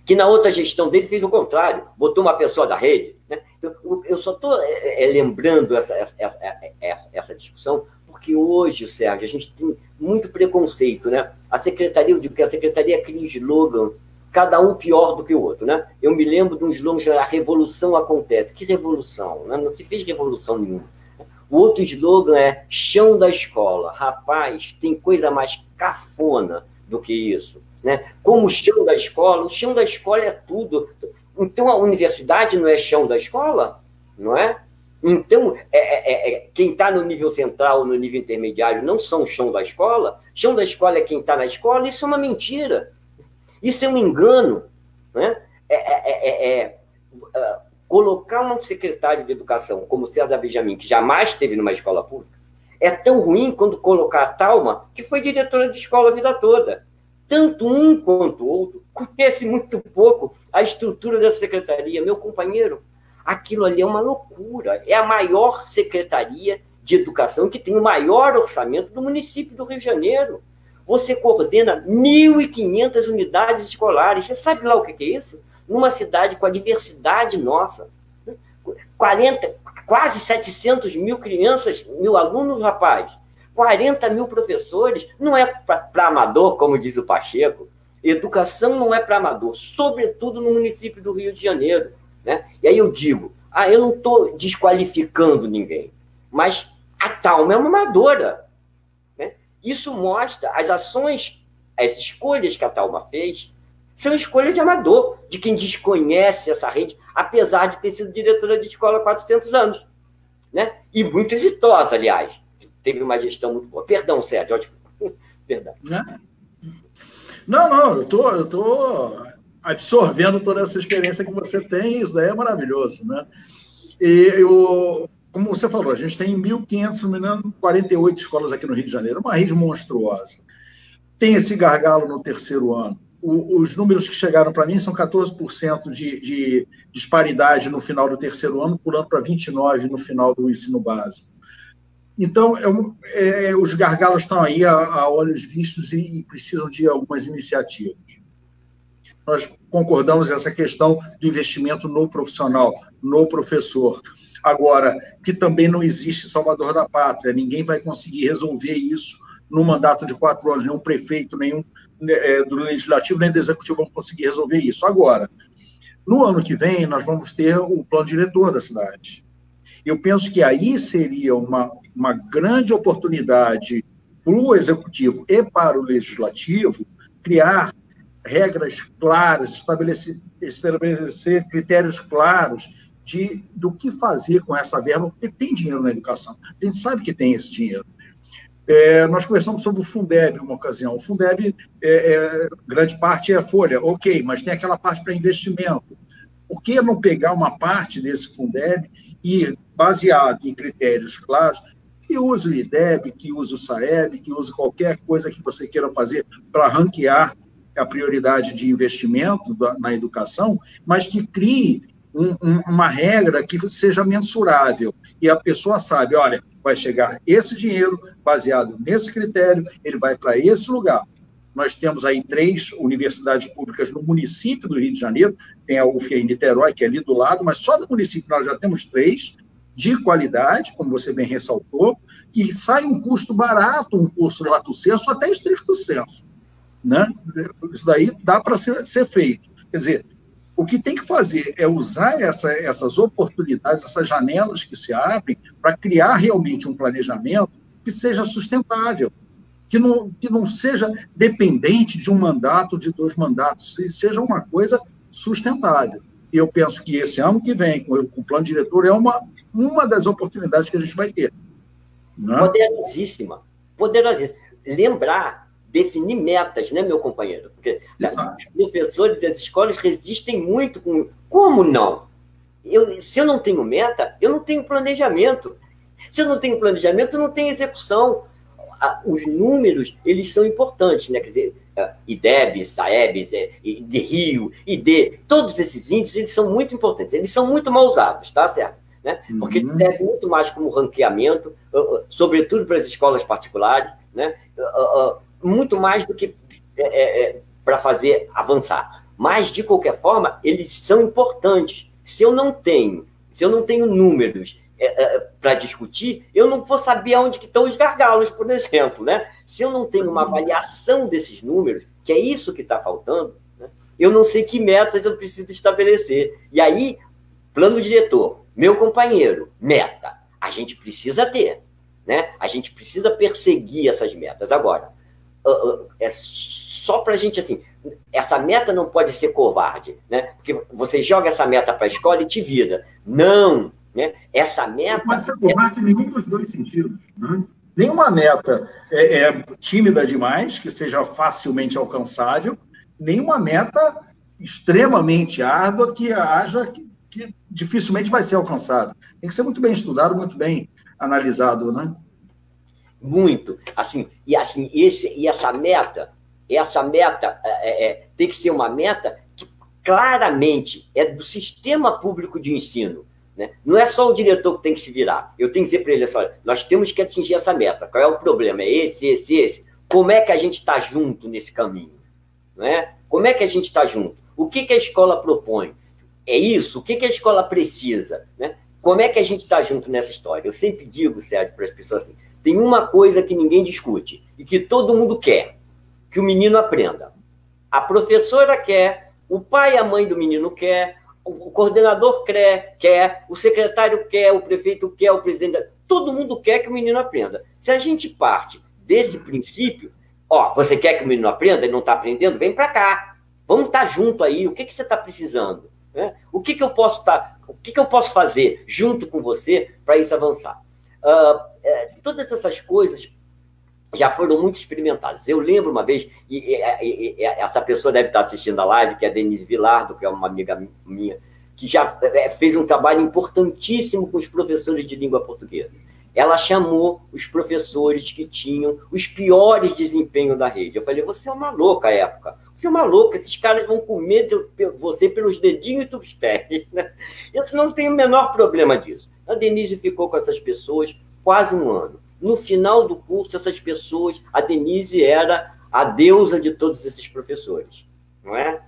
S2: que na outra gestão dele fez o contrário, botou uma pessoa da rede. Né? Eu só estou lembrando essa discussão, porque hoje, Sérgio, a gente tem muito preconceito. Né? A secretaria, eu digo que a secretaria cria slogan, cada um pior do que o outro. Né? Eu me lembro de um slogan chamado A Revolução Acontece. Que revolução? Né? Não se fez revolução nenhuma. O outro slogan é Chão da Escola. Rapaz, tem coisa mais cafona do que isso. Né? Como o chão da escola é tudo. Então, a universidade não é chão da escola? Não é? Então, quem está no nível central ou no nível intermediário não são o chão da escola? Chão da escola é quem está na escola? Isso é uma mentira. Isso é um engano. Né? Colocar um secretário de educação como César Benjamin, que jamais esteve numa escola pública, é tão ruim quanto colocar a Thalma, que foi diretora de escola a vida toda. Tanto um quanto o outro conhece muito pouco a estrutura da secretaria. Meu companheiro, Aquilo ali é uma loucura. É a maior secretaria de educação que tem o maior orçamento do município do Rio de Janeiro. Você coordena 1.500 unidades escolares. Você sabe lá o que é isso? Numa cidade com a diversidade nossa. 40, quase 700 mil crianças, mil alunos, rapaz. 40 mil professores. Não é para amador, como diz o Pacheco. Educação não é para amador, sobretudo no município do Rio de Janeiro. Né? E aí eu digo, eu não estou desqualificando ninguém, mas a Talma é uma amadora. Né? Isso mostra as ações, as escolhas que a Talma fez, são escolhas de amador, de quem desconhece essa rede, apesar de ter sido diretora de escola há 400 anos. Né? E muito exitosa, aliás. Teve uma gestão muito boa. Perdão, Sérgio. Perdão.
S1: Não, eu tô absorvendo toda essa experiência que você tem, isso daí é maravilhoso, né? Como você falou, a gente tem 1.548 escolas aqui no Rio de Janeiro, uma rede monstruosa. Tem esse gargalo no terceiro ano. Os números que chegaram para mim são 14% de disparidade no final do terceiro ano, pulando para 29% no final do ensino básico. Então, os gargalos estão aí a olhos vistos e precisam de algumas iniciativas. Nós concordamos essa questão do investimento no profissional, no professor. Agora, que também não existe salvador da pátria, ninguém vai conseguir resolver isso no mandato de 4 anos, nenhum prefeito, nenhum do legislativo, nem do executivo vão conseguir resolver isso. Agora, no ano que vem, nós vamos ter o plano diretor da cidade. Eu penso que aí seria uma grande oportunidade para o executivo e para o legislativo criar regras claras, estabelecer critérios claros do que fazer com essa verba, porque tem dinheiro na educação. A gente sabe que tem esse dinheiro. Nós conversamos sobre o Fundeb uma ocasião. O Fundeb, grande parte é a folha, ok, mas tem aquela parte para investimento. Por que não pegar uma parte desse Fundeb e, baseado em critérios claros, que use o IDEB, que use o SAEB, que use qualquer coisa que você queira fazer para ranquear a prioridade de investimento na educação, mas que crie uma regra que seja mensurável. E a pessoa sabe, olha, vai chegar esse dinheiro, baseado nesse critério, ele vai para esse lugar. Nós temos aí 3 universidades públicas no município do Rio de Janeiro, tem a UF em Niterói, que é ali do lado, mas só no município nós já temos 3 de qualidade, como você bem ressaltou, que sai um custo barato, um curso lato sensu, até estricto sensu. Né? Isso daí dá para ser feito. Quer dizer, o que tem que fazer é usar essas oportunidades, essas janelas que se abrem, para criar realmente um planejamento que seja sustentável, que não seja dependente de um mandato, de 2 mandatos, seja uma coisa sustentável. E eu penso que esse ano que vem, com o plano diretor, é uma das oportunidades que a gente vai ter. Né?
S2: Poderosíssima. Poderosíssima. Lembrar, definir metas, né, meu companheiro? Porque os professores e as escolas resistem muito com... Como não? Se eu não tenho meta, eu não tenho planejamento. Se eu não tenho planejamento, eu não tenho execução. Os números, eles são importantes, né? Quer dizer, IDEB, SAEB, de Rio, ID, todos esses índices, eles são muito importantes. Eles são muito mal usados, tá certo? Né? Porque eles servem muito mais como ranqueamento, sobretudo para as escolas particulares, né? Muito mais do que para fazer avançar. Mas, de qualquer forma, eles são importantes. Se eu não tenho números para discutir, eu não vou saber onde que estão os gargalos, por exemplo. Né? Se eu não tenho uma avaliação desses números, que é isso que está faltando, né? Eu não sei que metas eu preciso estabelecer. E aí, plano diretor, meu companheiro, meta, a gente precisa ter. Né? A gente precisa perseguir essas metas. Agora, é só para a gente, assim, essa meta não pode ser covarde, né? Porque você joga essa meta para a escola e te vira. Não! Né? Essa meta...
S1: Não pode ser covarde em nenhum dos 2 sentidos. Né? Nenhuma meta é tímida demais, que seja facilmente alcançável, nenhuma meta extremamente árdua que dificilmente vai ser alcançada. Tem que ser muito bem estudado, muito bem analisado, né?
S2: Muito. Essa meta tem que ser uma meta que claramente é do sistema público de ensino. né? Não é só o diretor que tem que se virar. Eu tenho que dizer para ele assim, olha, nós temos que atingir essa meta. Qual é o problema? É esse. Como é que a gente está junto nesse caminho? Não é? Como é que a gente está junto? O que a escola propõe? É isso? O que a escola precisa? Né? Como é que a gente está junto nessa história? Eu sempre digo, Sérgio, para as pessoas assim, tem uma coisa que ninguém discute e que todo mundo quer, que o menino aprenda. A professora quer, o pai e a mãe do menino quer, o coordenador quer, o secretário quer, o prefeito quer, o presidente... Todo mundo quer que o menino aprenda. Se a gente parte desse princípio, ó, você quer que o menino aprenda, ele não está aprendendo, vem para cá. Vamos estar junto aí, o que você está precisando? Né? O que eu posso fazer junto com você para isso avançar? Todas essas coisas já foram muito experimentadas. Eu lembro uma vez, e essa pessoa deve estar assistindo a live, que é a Denise Vilardo, que é uma amiga minha, que já fez um trabalho importantíssimo com os professores de língua portuguesa. Ela chamou os professores que tinham os piores desempenhos da rede. Eu falei, você é uma louca à época. Você é uma louca, esses caras vão comer você pelos dedinhos dos pés. Né? Eu não tenho o menor problema disso. A Denise ficou com essas pessoas quase um ano. No final do curso, essas pessoas, a Denise era a deusa de todos esses professores. Não é?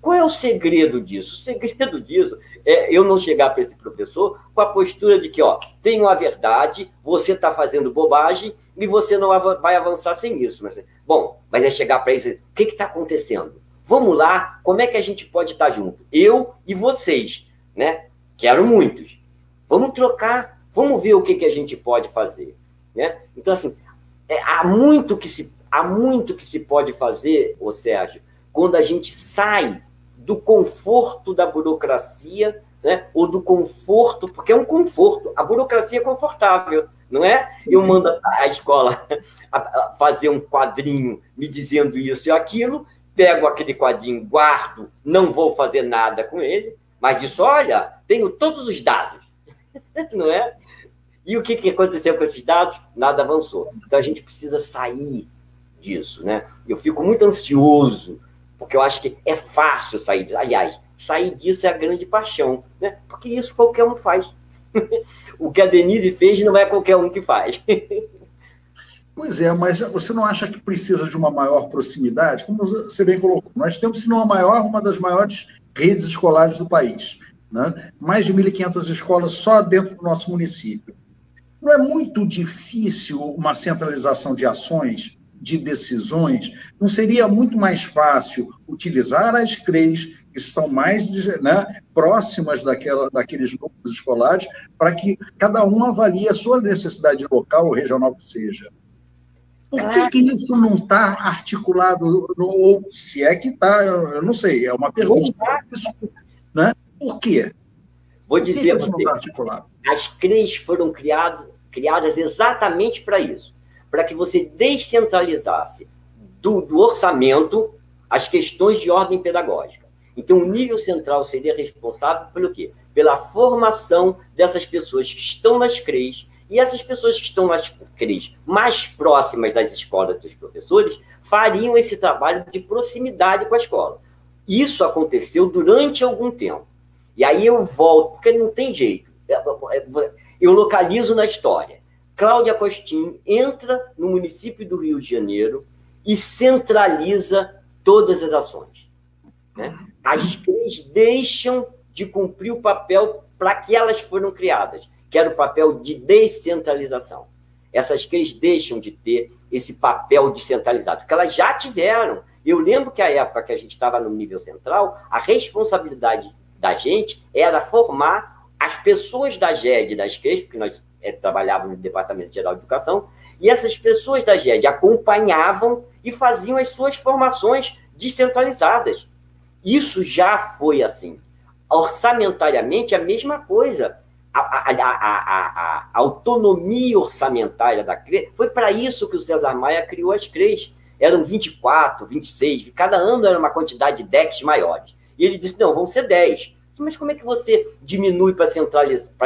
S2: Qual é o segredo disso? O segredo disso é eu não chegar para esse professor com a postura de que, ó, tenho a verdade, você está fazendo bobagem e você não vai avançar sem isso. Mas é chegar para eles, o que está acontecendo? Vamos lá, como é que a gente pode estar junto? Eu e vocês, né? Quero muitos. Vamos trocar, vamos ver o que a gente pode fazer. Né? Então, assim, há muito que se pode fazer, ô Sérgio, quando a gente sai do conforto da burocracia, né? Ou do conforto, porque é um conforto, a burocracia é confortável, não é? Sim. Eu mando a escola fazer um quadrinho me dizendo isso e aquilo, pego aquele quadrinho, guardo, não vou fazer nada com ele, mas disso, olha, tenho todos os dados, não é? E o que aconteceu com esses dados? Nada avançou. Então, a gente precisa sair disso, né? Eu fico muito ansioso, porque eu acho que é fácil sair disso. Aliás, sair disso é a grande paixão, né? Porque isso qualquer um faz. O que a Denise fez não é qualquer um que faz.
S1: Pois é, mas você não acha que precisa de uma maior proximidade? Como você bem colocou, nós temos, se não a maior, uma das maiores redes escolares do país, né? Mais de 1.500 escolas só dentro do nosso município. Não é muito difícil uma centralização de ações, de decisões? Não seria muito mais fácil utilizar as CREs, que são mais, né, próximas daqueles grupos escolares, para que cada um avalie a sua necessidade local ou regional que seja? Por que isso não está articulado, ou se é que está, eu não sei, é uma pergunta. Né? Por quê?
S2: Vou dizer a você, as CREs foram criadas exatamente para isso, para que você descentralizasse do orçamento as questões de ordem pedagógica. Então, o nível central seria responsável pelo quê? Pela formação dessas pessoas que estão nas CREs, e essas pessoas que estão nas CREs mais próximas das escolas dos professores fariam esse trabalho de proximidade com a escola. Isso aconteceu durante algum tempo. E aí eu volto, porque não tem jeito. Eu localizo na história. Cláudia Costin entra no município do Rio de Janeiro e centraliza todas as ações. Né? As CREs deixam de cumprir o papel para que elas foram criadas, que era o papel de descentralização. Essas CREs deixam de ter esse papel descentralizado, que elas já tiveram. Eu lembro que a época que a gente estava no nível central, a responsabilidade da gente era formar as pessoas da GED e das CREs, porque nós trabalhávamos no Departamento Geral de Educação, e essas pessoas da GED acompanhavam e faziam as suas formações descentralizadas. Isso já foi assim. Orçamentariamente, a mesma coisa. A autonomia orçamentária da CRE, foi para isso que o César Maia criou as CREs. Eram 24, 26, cada ano era uma quantidade de DECs maiores. E ele disse, não, vão ser 10. Mas como é que você diminui para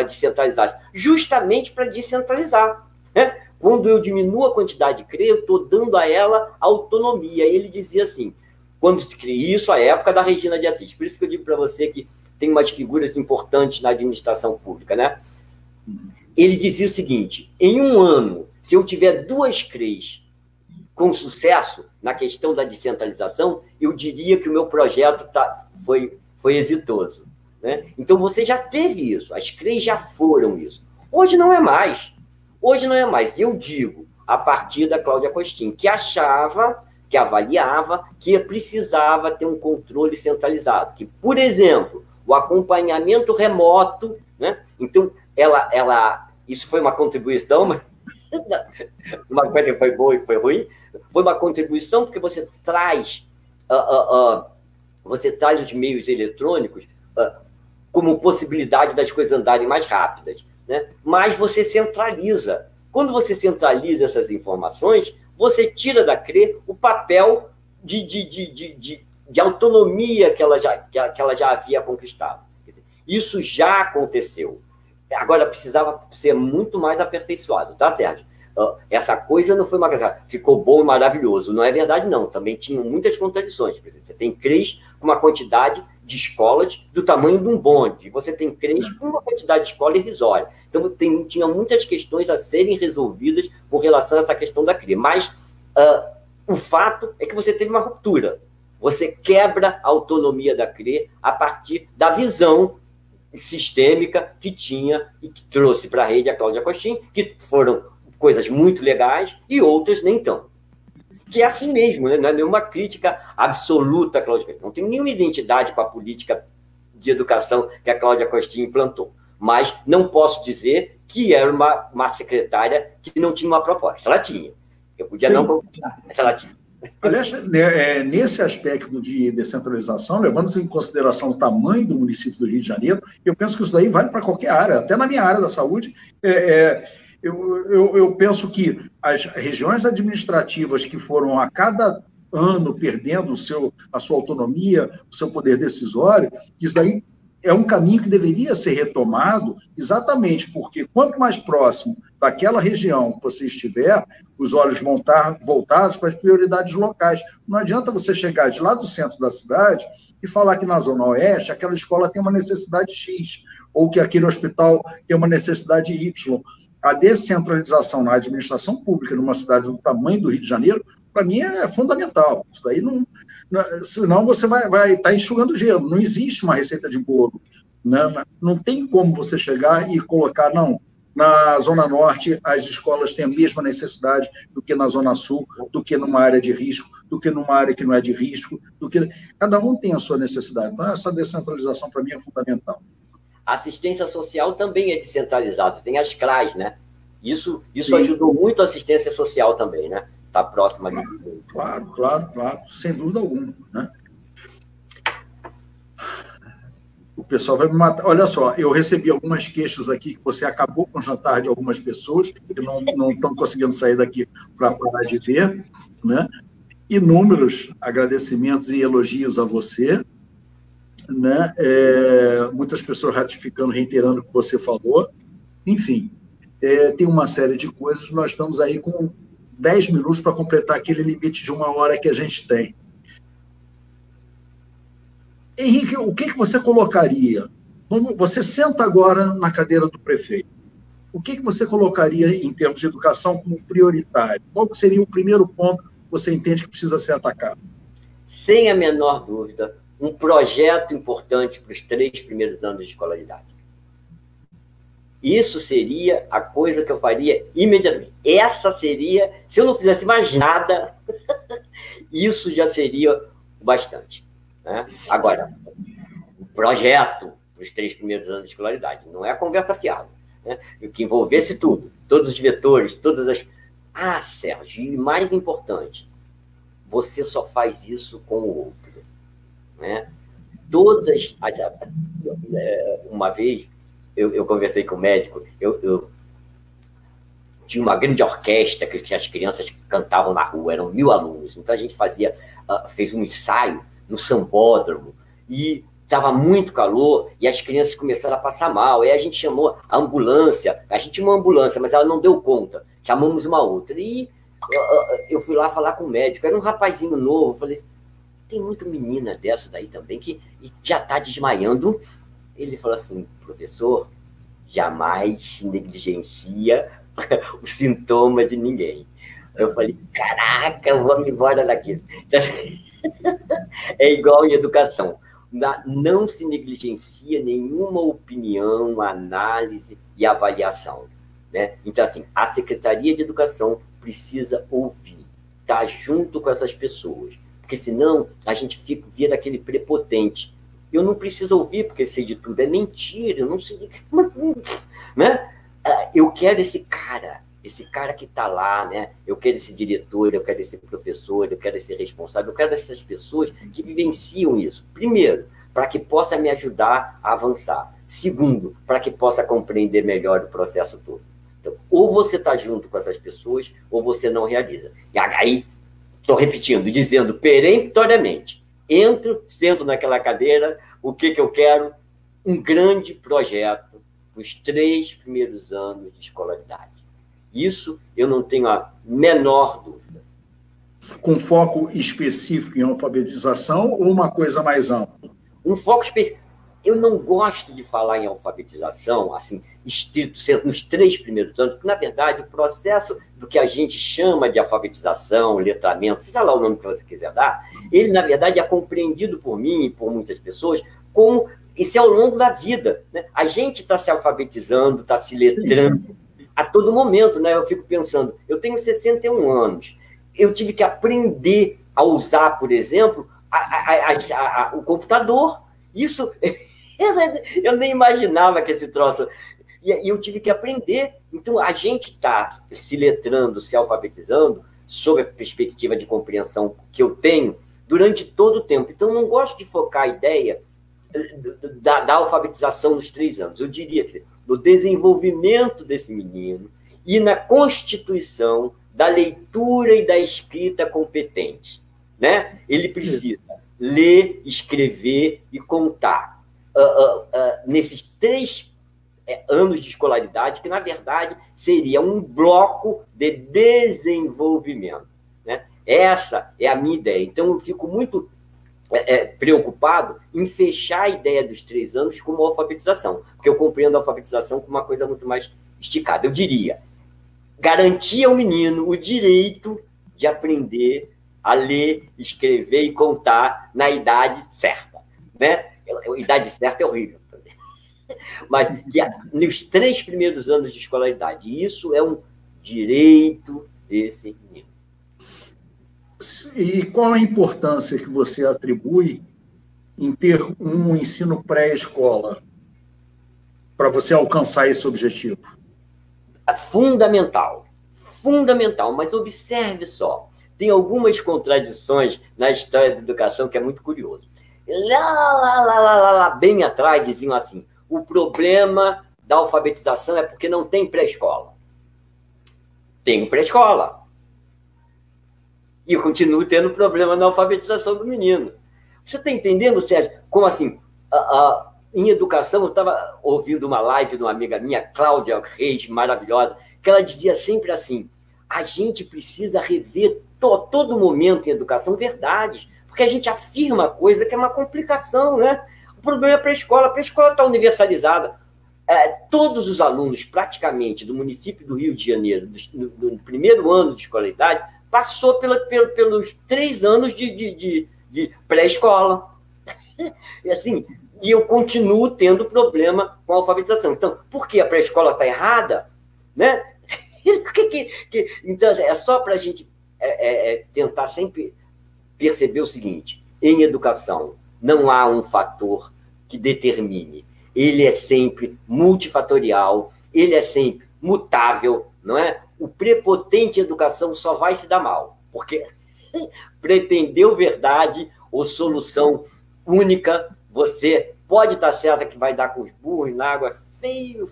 S2: descentralizar? Justamente para descentralizar. Né? Quando eu diminuo a quantidade de CRE, eu estou dando a ela autonomia. E ele dizia assim, quando se cria isso, a época da Regina de Assis. Por isso que eu digo para você que tem umas figuras importantes na administração pública, né? Ele dizia o seguinte: em um ano, se eu tiver 2 CREs com sucesso na questão da descentralização, eu diria que o meu projeto foi exitoso, né? Então, você já teve isso, as CREs já foram isso. Hoje não é mais. Hoje não é mais. Eu digo, a partir da Cláudia Costin, que achava, que avaliava, que precisava ter um controle centralizado. Que, por exemplo, o acompanhamento remoto, né? Então, isso foi uma contribuição, mas uma coisa que foi boa e foi ruim, foi uma contribuição porque você traz os meios eletrônicos como possibilidade das coisas andarem mais rápidas, né? Mas você centraliza. Quando você centraliza essas informações, você tira da CRE o papel de autonomia que ela já havia conquistado. Isso já aconteceu. Agora, precisava ser muito mais aperfeiçoado, tá, Sérgio? Essa coisa não foi uma coisa, ficou bom e maravilhoso. Não é verdade, não. Também tinham muitas contradições. Você tem CREs com uma quantidade de escolas do tamanho de um bonde. Você tem CREs com uma quantidade de escola irrisória. Então, tinha muitas questões a serem resolvidas com relação a essa questão da CRE. Mas o fato é que você teve uma ruptura. Você quebra a autonomia da CRE a partir da visão sistêmica que tinha e que trouxe para a rede a Cláudia Costin, que foram coisas muito legais e outras nem tão. Que é assim mesmo, né? Não é nenhuma crítica absoluta à Cláudia Costin. Não tem nenhuma identidade com a política de educação que a Cláudia Costin implantou. Mas não posso dizer que era uma secretária que não tinha uma proposta. Ela tinha. Eu podia Sim. não concordar, mas ela tinha.
S1: Aliás, nesse aspecto de descentralização, levando-se em consideração o tamanho do município do Rio de Janeiro, eu penso que isso daí vale para qualquer área, até na minha área da saúde. Eu penso que as regiões administrativas que foram a cada ano perdendo a sua autonomia, o seu poder decisório, isso daí é um caminho que deveria ser retomado, exatamente porque quanto mais próximo daquela região que você estiver, os olhos vão estar voltados para as prioridades locais. Não adianta você chegar de lá do centro da cidade e falar que na Zona Oeste aquela escola tem uma necessidade X, ou que aquele hospital tem uma necessidade Y. A descentralização na administração pública numa cidade do tamanho do Rio de Janeiro, para mim, é fundamental. Isso daí não, senão você vai estar enxugando gelo. Não existe uma receita de bolo, né? Não tem como você chegar e colocar, não, na Zona Norte as escolas têm a mesma necessidade do que na Zona Sul, do que numa área de risco, do que numa área que não é de risco, cada um tem a sua necessidade. Então, essa descentralização, para mim, é fundamental.
S2: A assistência social também é descentralizada, tem as CRAs, né? Isso ajudou muito a assistência social também, né? Está próximo ali.
S1: Claro, sem dúvida alguma, né? O pessoal vai me matar. Olha só, eu recebi algumas queixas aqui que você acabou com o jantar de algumas pessoas que não estão conseguindo sair daqui para parar de ver, né? Inúmeros agradecimentos e elogios a você, né? Muitas pessoas ratificando, reiterando o que você falou. Enfim, tem uma série de coisas. Nós estamos aí com 10 minutos para completar aquele limite de 1 hora que a gente tem. Henrique, o que você colocaria? Você senta agora na cadeira do prefeito. O que você colocaria em termos de educação como prioritário? Qual seria o primeiro ponto que você entende que precisa ser atacado?
S2: Sem a menor dúvida, um projeto importante para os 3 primeiros anos de escolaridade. Isso seria a coisa que eu faria imediatamente. Essa seria, se eu não fizesse mais nada, isso já seria o bastante, né? Agora, o projeto para os 3 primeiros anos de escolaridade não é a conversa fiada, né? Que envolvesse tudo, todos os vetores, todas as... Sérgio, e mais importante, você só faz isso com o outro, né? Uma vez, eu conversei com o médico, eu tinha uma grande orquestra que as crianças cantavam na rua, eram 1000 alunos, então a gente fez um ensaio no sambódromo, e estava muito calor, e as crianças começaram a passar mal, aí a gente chamou a ambulância, a gente tinha uma ambulância, mas ela não deu conta, chamamos uma outra, e eu fui lá falar com o médico, era um rapazinho novo, eu falei, tem muita menina dessa daí também que já está desmaiando. Ele falou assim, professor, jamais se negligencia o sintoma de ninguém. Eu falei, caraca, vamos embora daqui. É igual em educação. Não se negligencia nenhuma opinião, análise e avaliação, né? Então, assim, a Secretaria de Educação precisa ouvir, estar junto com essas pessoas, porque senão a gente vira aquele prepotente. Eu não preciso ouvir porque sei de tudo, é mentira, eu não sei, né? Eu quero esse cara que está lá, né? Eu quero esse diretor, eu quero esse professor, eu quero esse responsável, eu quero essas pessoas que vivenciam isso. Primeiro, para que possa me ajudar a avançar. Segundo, para que possa compreender melhor o processo todo. Então, ou você está junto com essas pessoas, ou você não realiza. E aí, estou repetindo, dizendo peremptoriamente, sento naquela cadeira, o que eu quero? Um grande projeto nos 3 primeiros anos de escolaridade. Isso eu não tenho a menor dúvida.
S1: Com foco específico em alfabetização ou uma coisa mais ampla?
S2: Um foco específico. Eu não gosto de falar em alfabetização, assim, estrito, nos 3 primeiros anos, porque, na verdade, o processo do que a gente chama de alfabetização, letramento, seja lá o nome que você quiser dar, ele, na verdade, é compreendido por mim e por muitas pessoas como isso é ao longo da vida, né? A gente está se alfabetizando, está se letrando a todo momento, né? Eu fico pensando, eu tenho 61 anos, eu tive que aprender a usar, por exemplo, o computador. Isso, eu nem imaginava que esse troço... E eu tive que aprender. Então, a gente está se letrando, se alfabetizando, sob a perspectiva de compreensão que eu tenho, durante todo o tempo. Então, eu não gosto de focar a ideia da alfabetização nos 3 anos. Eu diria que no desenvolvimento desse menino e na constituição da leitura e da escrita competente, né? Ele precisa ler, escrever e contar. Nesses 3 anos de escolaridade, que, na verdade, seria um bloco de desenvolvimento, né? Essa é a minha ideia. Então, eu fico muito preocupado em fechar a ideia dos 3 anos como alfabetização, porque eu compreendo a alfabetização como uma coisa muito mais esticada. Eu diria, garantir ao menino o direito de aprender a ler, escrever e contar na idade certa, né? A idade certa é horrível, mas nos 3 primeiros anos de escolaridade, isso é um direito desse menino.
S1: E qual a importância que você atribui em ter um ensino pré-escola para você alcançar esse objetivo?
S2: Fundamental, mas observe só, tem algumas contradições na história da educação que é muito curioso. Lá, bem atrás diziam assim, o problema da alfabetização é porque não tem pré-escola. Tem pré-escola. E eu continuo tendo problema na alfabetização do menino. Você está entendendo, Sérgio? Como assim? Em educação, eu estava ouvindo uma live de uma amiga minha, Cláudia Reis, maravilhosa, que ela dizia sempre assim, a gente precisa rever todo momento em educação verdades, porque a gente afirma coisa que é uma complicação, né? O problema é a pré-escola está universalizada. Todos os alunos, praticamente, do município do Rio de Janeiro, no primeiro ano de escolaridade, passou pelos 3 anos de pré-escola. E assim, eu continuo tendo problema com a alfabetização. Então, por que a pré-escola está errada? Né? Então, é só para a gente tentar sempre perceber o seguinte, em educação, não há um fator que determine. Ele é sempre multifatorial, ele é sempre mutável, não é? O prepotente em educação só vai se dar mal, porque pretendeu verdade ou solução única, você pode estar certa que vai dar com os burros na água, feio.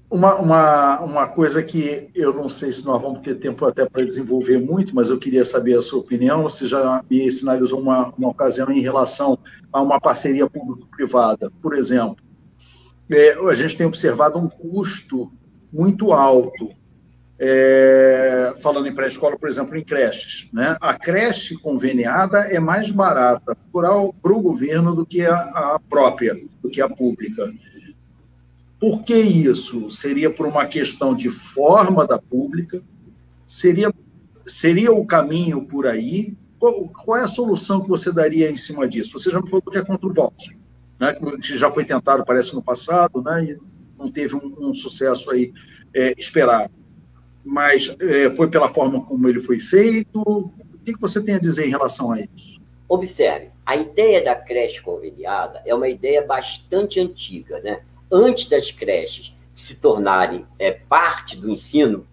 S1: Uma coisa que eu não sei se nós vamos ter tempo até para desenvolver muito, mas eu queria saber a sua opinião. Você já me sinalizou uma ocasião em relação a uma parceria público-privada. Por exemplo, a gente tem observado um custo muito alto falando em pré-escola, por exemplo, em creches, né? A creche conveniada é mais barata para o governo do que a própria, do que a pública. Por que isso? Seria por uma questão de forma da pública? Seria o caminho por aí? Qual é a solução que você daria em cima disso? Você já me falou que é contra o voucher, né? Que já foi tentado, parece, no passado, né? E não teve um sucesso aí esperado. Mas foi pela forma como ele foi feito? O que você tem a dizer em relação a isso?
S2: Observe, a ideia da creche conveniada é uma ideia bastante antiga, né? Antes das creches se tornarem parte do ensino,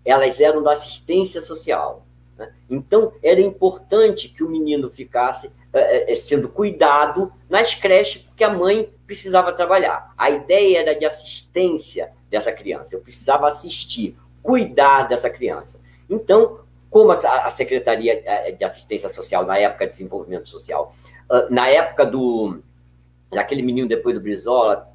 S2: elas eram da assistência social, né? Então, era importante que o menino ficasse sendo cuidado nas creches, porque a mãe precisava trabalhar. A ideia era de assistência dessa criança, eu precisava assistir, cuidar dessa criança. Então, como a Secretaria de Assistência Social, na época de Desenvolvimento Social, na época daquele menino depois do Brizola,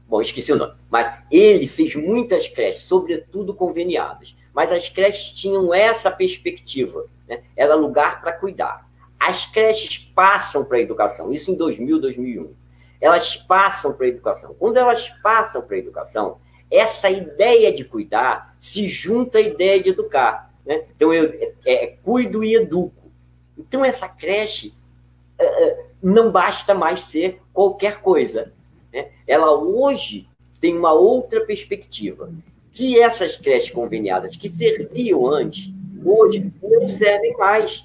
S2: bom, esqueci o nome, mas ele fez muitas creches, sobretudo conveniadas, mas as creches tinham essa perspectiva, né? Era lugar para cuidar. As creches passam para a educação, isso em 2000, 2001. Elas passam para a educação. Quando elas passam para a educação, essa ideia de cuidar se junta à ideia de educar, né? Então, eu cuido e educo. Então, essa creche não basta mais ser qualquer coisa, né? Ela hoje tem uma outra perspectiva, que essas creches conveniadas que serviam antes, hoje não servem mais,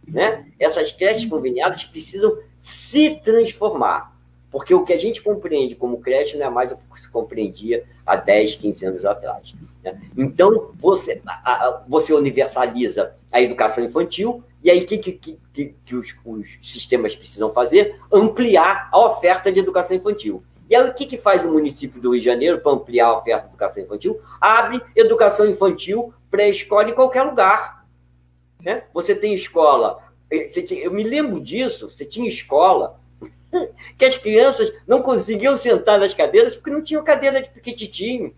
S2: né? Essas creches conveniadas precisam se transformar. Porque o que a gente compreende como creche não é mais o que se compreendia há 10, 15 anos atrás, né? Então, você universaliza a educação infantil, e aí o que os sistemas precisam fazer? Ampliar a oferta de educação infantil. E aí o que faz o município do Rio de Janeiro para ampliar a oferta de educação infantil? Abre educação infantil, pré-escola em qualquer lugar, né? Você tem escola, eu me lembro disso, você tinha escola que as crianças não conseguiam sentar nas cadeiras porque não tinham cadeira de piquititinho,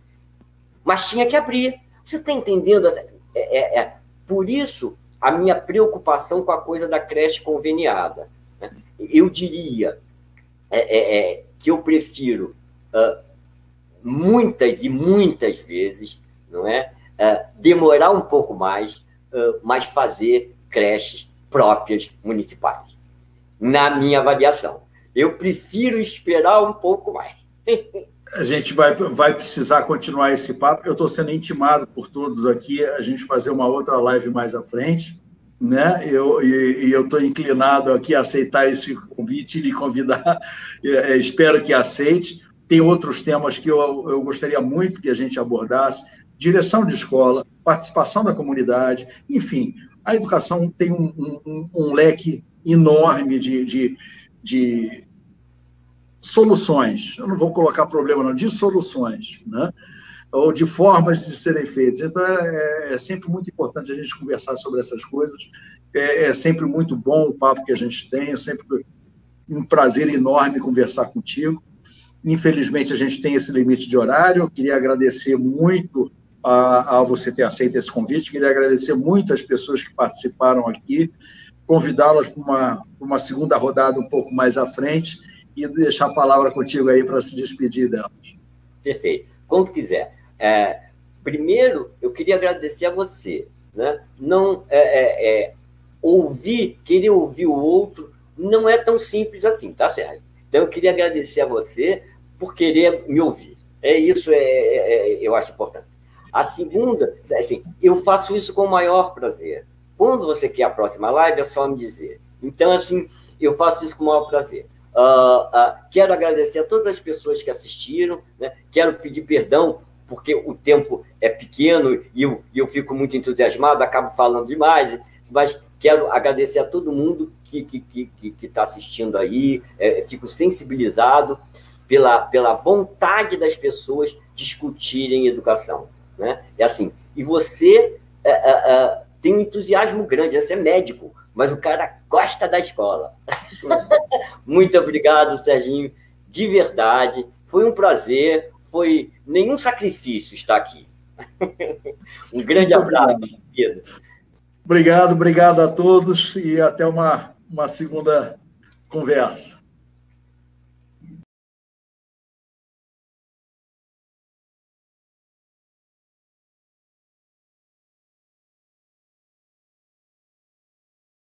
S2: mas tinha que abrir. Você está entendendo? Por isso, a minha preocupação com a coisa da creche conveniada, né? Eu diria que eu prefiro muitas e muitas vezes, não é? Demorar um pouco mais, mas fazer creches próprias municipais, na minha avaliação. Eu prefiro esperar um pouco mais.
S1: A gente vai precisar continuar esse papo. Eu estou sendo intimado por todos aqui a gente fazer uma outra live mais à frente, né? Eu estou inclinado aqui a aceitar esse convite e lhe convidar. Espero que aceite. Tem outros temas que eu gostaria muito que a gente abordasse: direção de escola, participação da comunidade, enfim. A educação tem um leque enorme de soluções. Eu não vou colocar problema, não, de soluções, né? Ou de formas de serem feitas. Então, é sempre muito importante a gente conversar sobre essas coisas. É sempre muito bom o papo que a gente tem. É sempre um prazer enorme conversar contigo. Infelizmente, a gente tem esse limite de horário. Eu queria agradecer muito a você ter aceito esse convite. Queria agradecer muito as pessoas que participaram aqui, convidá-las para uma segunda rodada um pouco mais à frente e deixar a palavra contigo aí para se despedir delas.
S2: Perfeito. Quando quiser. Primeiro, eu queria agradecer a você, né? Não, querer ouvir o outro não é tão simples assim, tá certo? Então, eu queria agradecer a você por querer me ouvir. Isso eu acho importante. A segunda, assim, eu faço isso com o maior prazer. Quando você quer a próxima live, é só me dizer. Então, assim, eu faço isso com o maior prazer. Quero agradecer a todas as pessoas que assistiram, né? Quero pedir perdão, porque o tempo é pequeno e eu fico muito entusiasmado, acabo falando demais, mas quero agradecer a todo mundo que está assistindo aí, fico sensibilizado pela vontade das pessoas discutirem educação, né? Assim, e você tem um entusiasmo grande, você é médico, mas o cara gosta da escola. Muito obrigado, Serginho, de verdade. Foi um prazer, foi nenhum sacrifício estar aqui. Um grande abraço, Pedro.
S1: Obrigado a todos e até uma segunda conversa.